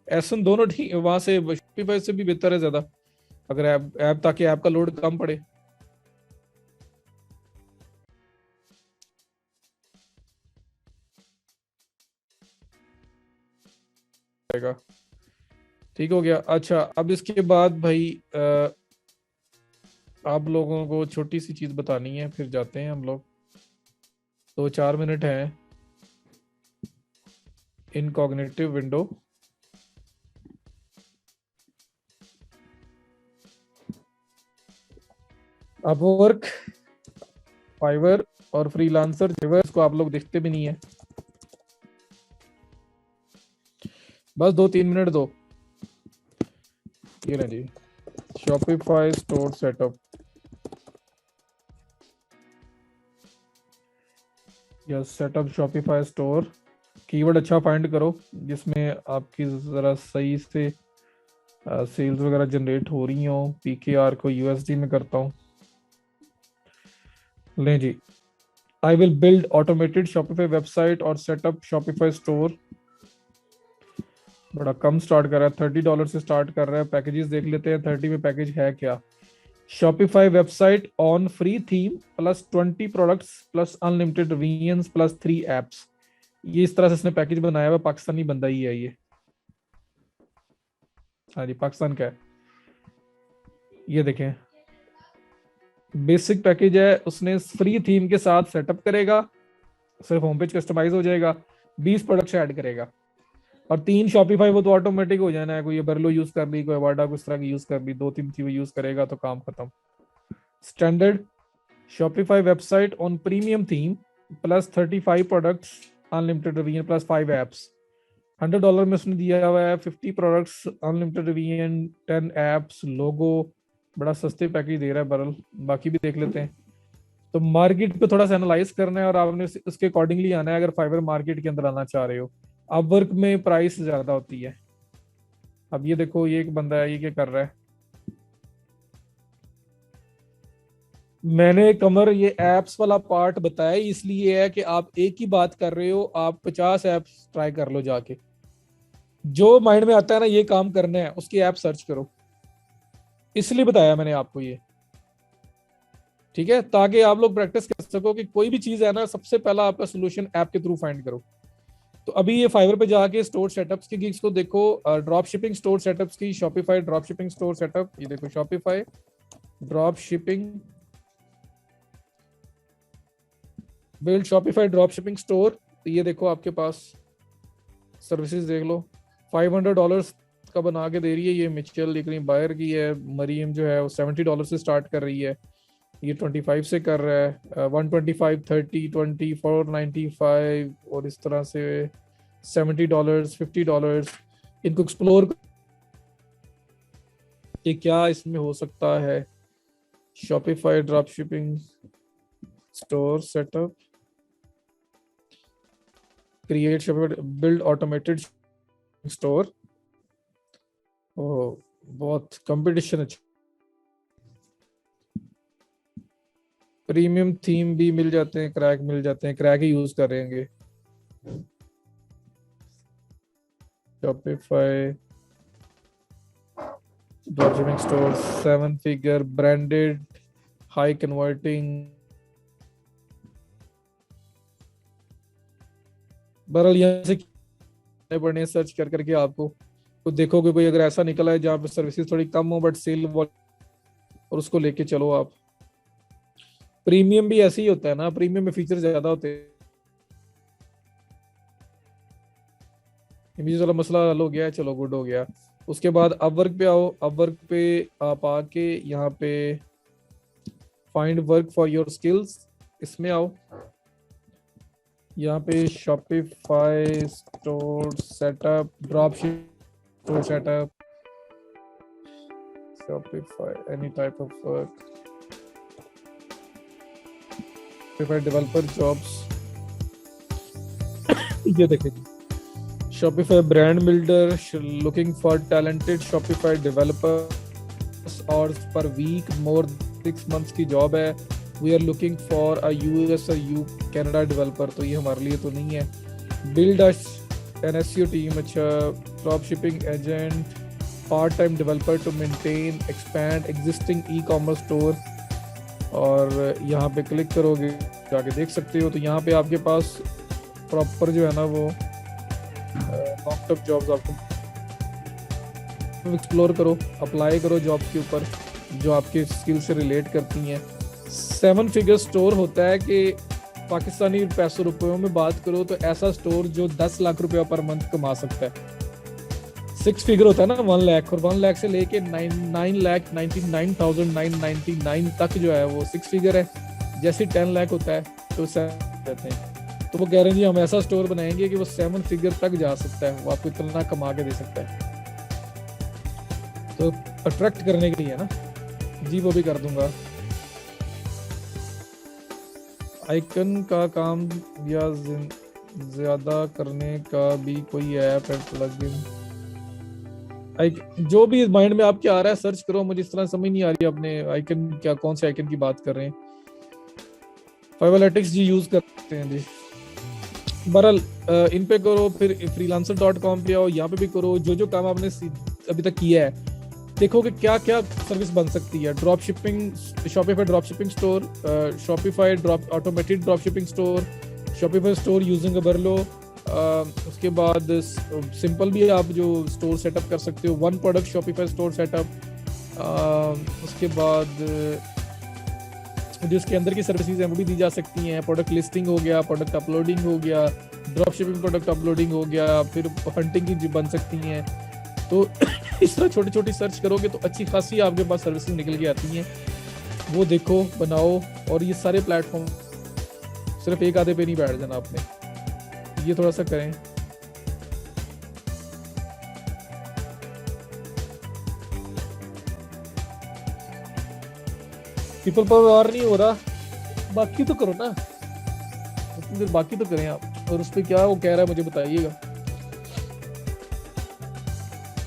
एसन दोनों ठीक, वहां से शॉपिफाई से भी बेहतर है ज्यादा। अगर ऐप ताकि ऐप का लोड कम पड़े। ठीक हो गया। अच्छा, अब इसके बाद भाई आप लोगों को छोटी सी चीज बतानी है, फिर जाते हैं हम लोग। 2-4 मिनट हैं। इनकॉग्निटिव विंडो, अपवर्क, फाइवर और फ्रीलांसर को आप लोग देखते भी नहीं है। बस 2-3 मिनट दो। ये जी, Shopify store setup. Yes, setup Shopify store. Keyword अच्छा फाइंड करो जिसमें आपकी ज़रा सही से सेल्स वगैरह जनरेट हो रही हो। पीकेआर को यूएसडी में करता हूँ। लें जी, I will build automated Shopify website और सेटअप शॉपिफाई स्टोर। बड़ा कम स्टार्ट कर रहा है, $30 से स्टार्ट कर रहा है। पैकेजेस देख लेते हैं 30 में पैकेज है क्या। Shopify website on free theme plus 20 products plus unlimited revisions plus 3 apps. ये इस तरह से इसने पैकेज बनाया हुआ। पाकिस्तानी बंदा ही है ये। हाँ जी, पाकिस्तान का है। ये देखें, बेसिक पैकेज है। उसने फ्री थीम के साथ सेटअप करेगा, सिर्फ होम पेज कस्टमाइज हो जाएगा, 20 प्रोडक्ट्स ऐड करेगा और 3 शॉपिफाई वो तो ऑटोमेटिक हो जाना है। कोई बर्लो यूज कर ली, कोई वाडा किस तरह की यूज कर ली, 2-3 चीजें यूज करेगा तो काम खत्म। Standard Shopify website on premium theme plus 35 products unlimited revision plus 5 apps. $100 में उसने दिया हुआ है 50 प्रोडक्ट्स अनलिमिटेड रिवीजन 10 एप्स लोगो। बड़ा सस्ते पैकेज दे रहा है बरल। बाकी भी देख लेते हैं। तो मार्केट पे थोड़ा सा एनालाइज करना है और आपने उसके अकॉर्डिंगली आना है अगर फाइवर मार्केट के अंदर आना चाह रहे हो। अब वर्क में प्राइस ज्यादा होती है। अब ये देखो, ये एक बंदा है, ये क्या कर रहा है। मैंने कमर ये एप्स वाला पार्ट बताया इसलिए है कि आप एक ही बात कर रहे हो, आप 50 एप्स ट्राई कर लो जाके। जो माइंड में आता है ना ये काम करना है, उसकी ऐप सर्च करो। इसलिए बताया मैंने आपको ये, ठीक है, ताकि आप लोग प्रैक्टिस कर सको कि कोई भी चीज है ना, सबसे पहला आपका सोल्यूशन ऐप के थ्रू फाइंड करो। तो अभी ये फाइवर पे जाके स्टोर सेटअप्स की गिग्स को देखो। ड्रॉप शिपिंग स्टोर सेटअप्स की, Shopify drop shipping store setup. ये देखो, Shopify drop shipping, build Shopify drop shipping store. तो ये देखो आपके पास सर्विसेज देख लो। $500 का बना के दे रही है ये मिचेल, लेकिन बायर की है। मरीम जो है वो $70 से स्टार्ट कर रही है, ये 25 से कर रहा है। 125, 30, 20, 495 और इस तरह से $70, $50। इनको एक्सप्लोर कि क्या इसमें हो सकता है। Shopify drop shipping store setup, create Shopify, build automated store. ओ, बहुत कंपटीशन अच्छा। प्रीमियम थीम भी मिल जाते हैं, क्रैक मिल जाते हैं, क्रैक ही यूज करेंगे। Shopify dropshipping store, 7 figure branded high converting. बहरहाल यहाँ से पढ़ने सर्च कर करके आपको तो देखोगे कोई अगर ऐसा निकला है जहाँ पे सर्विसेज थोड़ी कम हो बट सेल और उसको लेके चलो आप। प्रीमियम भी ऐसे ही होता है ना, प्रीमियम में फीचर ज्यादा होते हैं। इमेज वाला मसला हल हो गया, चलो गुड हो गया। उसके बाद अपवर्क पे आओ। अपवर्क पे आप आके यहाँ पे find work for your skills, इसमें आओ। यहाँ पे Shopify store setup, drop store setup, Shopify any type of work, Shopify developer jobs. ये देखें, Shopify brand builder looking for talented Shopify developers और पर वीक मोर 6 मंथ्स की जॉब है। We are looking for a US और यू कनाडा डेवलपर, तो ये हमारे लिए तो नहीं है। बिल्ड एन एसईओ टीम, अच्छा drop shipping agent, part time developer to maintain expand existing e commerce store. और यहाँ पे क्लिक करोगे जाके देख सकते हो, तो यहाँ पे आपके पास प्रॉपर जो है ना वो लॉन्ग टर्म जॉब्स आपको एक्सप्लोर करो, अप्लाई करो जॉब्स के ऊपर जो आपके स्किल से रिलेट करती हैं। 7 फिगर स्टोर होता है कि पाकिस्तानी पैसों रुपयों में बात करो तो ऐसा स्टोर जो 10 लाख रुपया पर मंथ कमा सकता है। 6 फिगर होता है ना 1 लाख, और 1 लाख से लेके 9,99,999 तक जो है वो 6 फिगर है। जैसे 10 लाख होता है तो 7 कहते हैं। तो वो कह रहे हैं जी हम ऐसा स्टोर बनाएंगे कि वो 7 फिगर तक जा सकता है, वो आपको इतना कमा के दे सकता है। तो अट्रैक्ट करने के लिए है ना जी, वो भी कर दूंगा। आइकन का काम या ज्यादा करने का भी कोई ऐप है, प्लगइन, जो भी माइंड में आपके आ रहा है सर्च करो। मुझे इस तरह समझ नहीं आ रही अपने आइकन क्या, कौन से आइकन की बात कर रहे हैं। फाइवरलेटिक्स जी यूज करते हैं जी। बहरहाल इन पे करो, फिर freelancer.com पे आओ, यहाँ पे भी करो। जो जो काम आपने अभी तक किया है देखो कि क्या क्या सर्विस बन सकती है। Drop shipping, Shopify drop shipping store, Shopify automated drop shipping store, Shopify store using Oberlo. उसके बाद सिंपल भी आप जो स्टोर सेटअप कर सकते हो, 1 प्रोडक्ट शॉपिफाई स्टोर सेटअप। उसके बाद जो इसके अंदर की सर्विसेज हैं वो भी दी जा सकती हैं। प्रोडक्ट लिस्टिंग हो गया, प्रोडक्ट अपलोडिंग हो गया, ड्रॉप शिपिंग प्रोडक्ट अपलोडिंग हो गया, फिर हंटिंग की बन सकती हैं। तो इस तरह छोटी छोटी सर्च करोगे तो अच्छी खासी आपके पास सर्विसेज निकल के आती हैं। वो देखो, बनाओ। और ये सारे प्लेटफॉर्म सिर्फ एक आधे पे नहीं बैठ जाना आपने, ये थोड़ा सा करें। पीपल पावर नहीं हो रहा, बाकी तो करो ना, फिर बाकी तो करें आप। और उस पर क्या वो कह रहा है मुझे बताइएगा।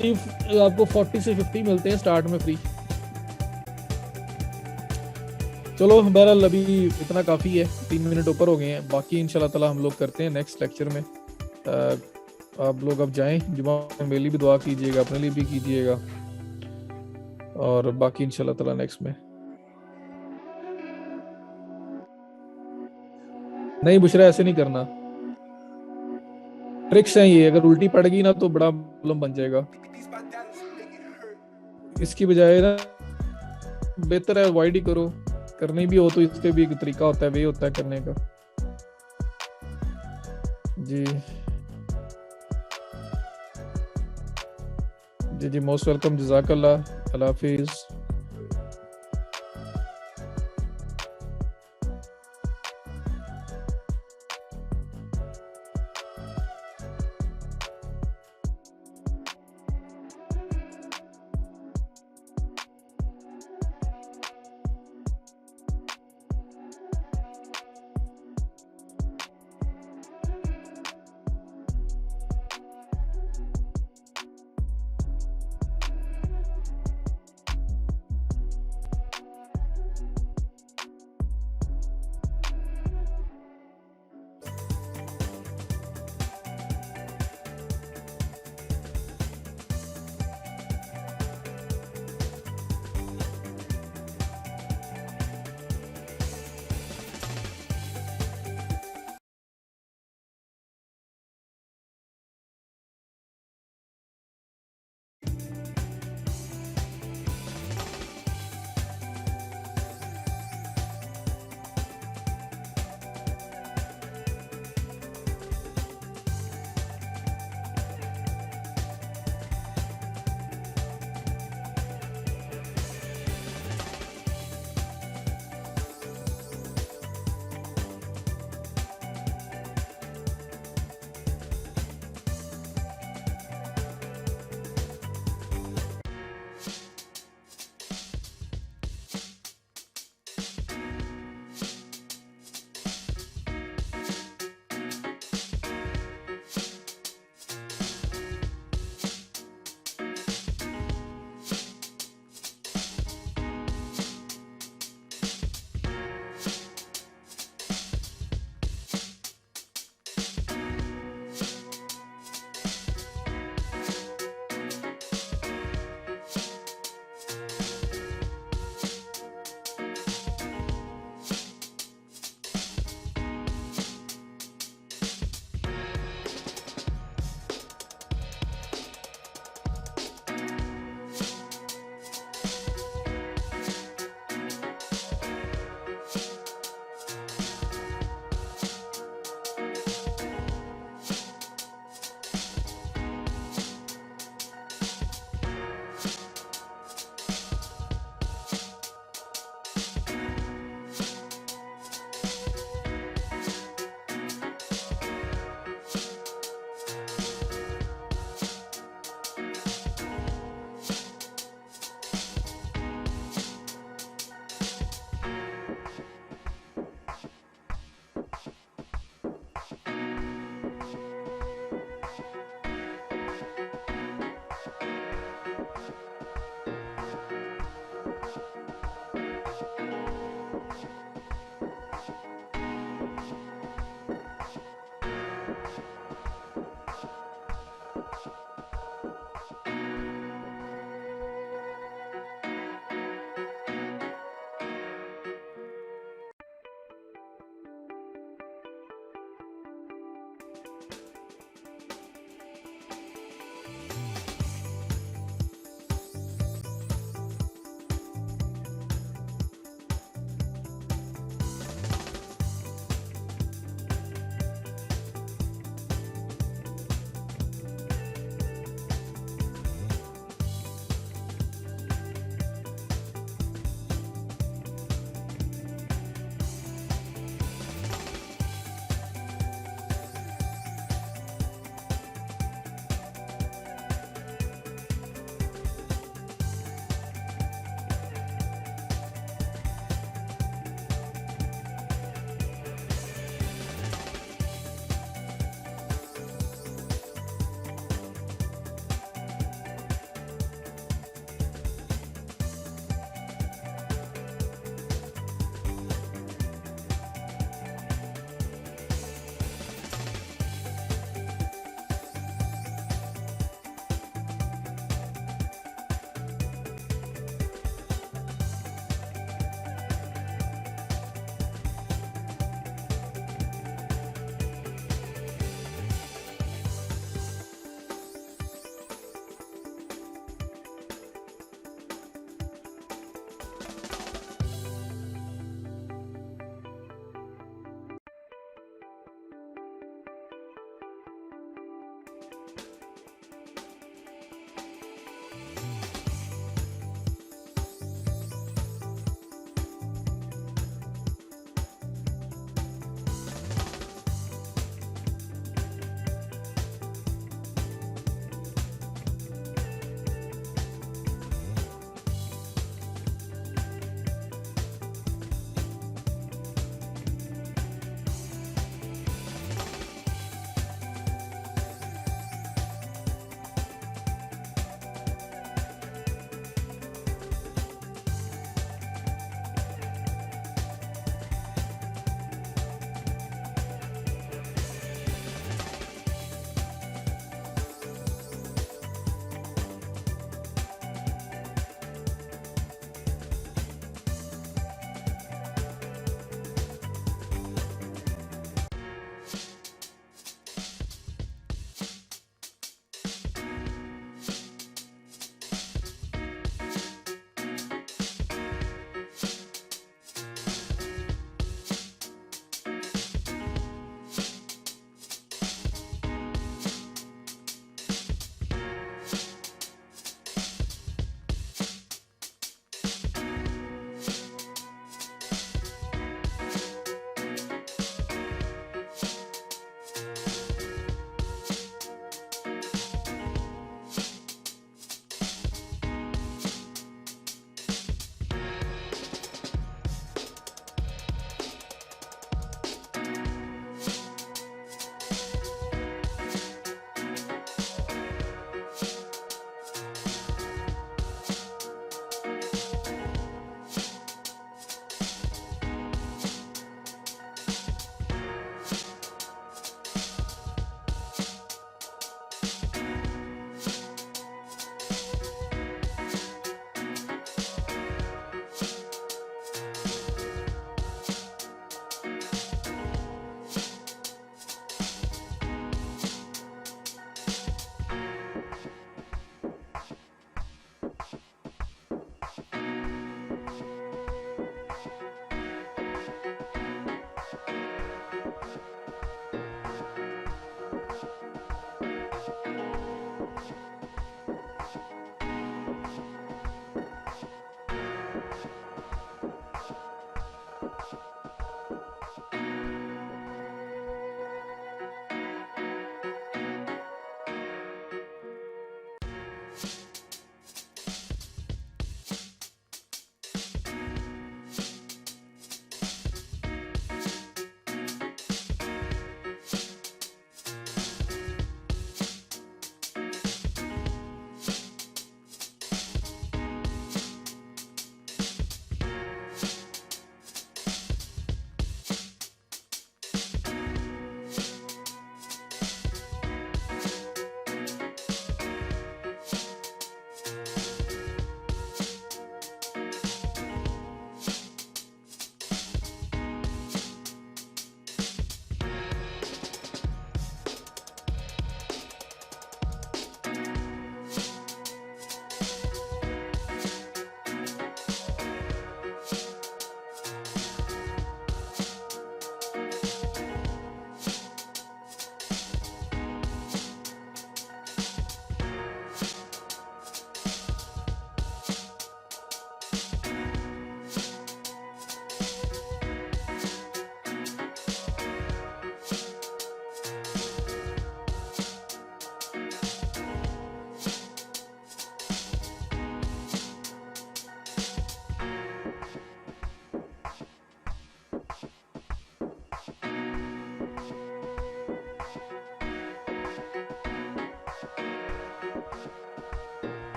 आपको 40 से 50 मिलते हैं स्टार्ट में फ्री। चलो बहरहाल अभी इतना काफ़ी है, 3 मिनट ऊपर हो गए हैं। बाकी इंशाल्लाह ताला हम लोग करते हैं नेक्स्ट लेक्चर में। आप लोग अब जाएं, जुमा में मेरे लिए भी दुआ कीजिएगा, अपने लिए भी कीजिएगा, और बाकी इंशाल्लाह ताला नेक्स्ट में। नहीं बुशरा, ऐसे नहीं करना, ट्रिक्स हैं ये, अगर उल्टी पड़ गई ना तो बड़ा प्रॉब्लम बन जाएगा। इसकी बजाय ना बेहतर है अवॉइड ही करो। करनी भी हो तो इसके भी एक तरीका होता है, वे होता है करने का जी। जी मोस्ट वेलकम, जज़ाकल्लाह, अल्लाह हाफिज़।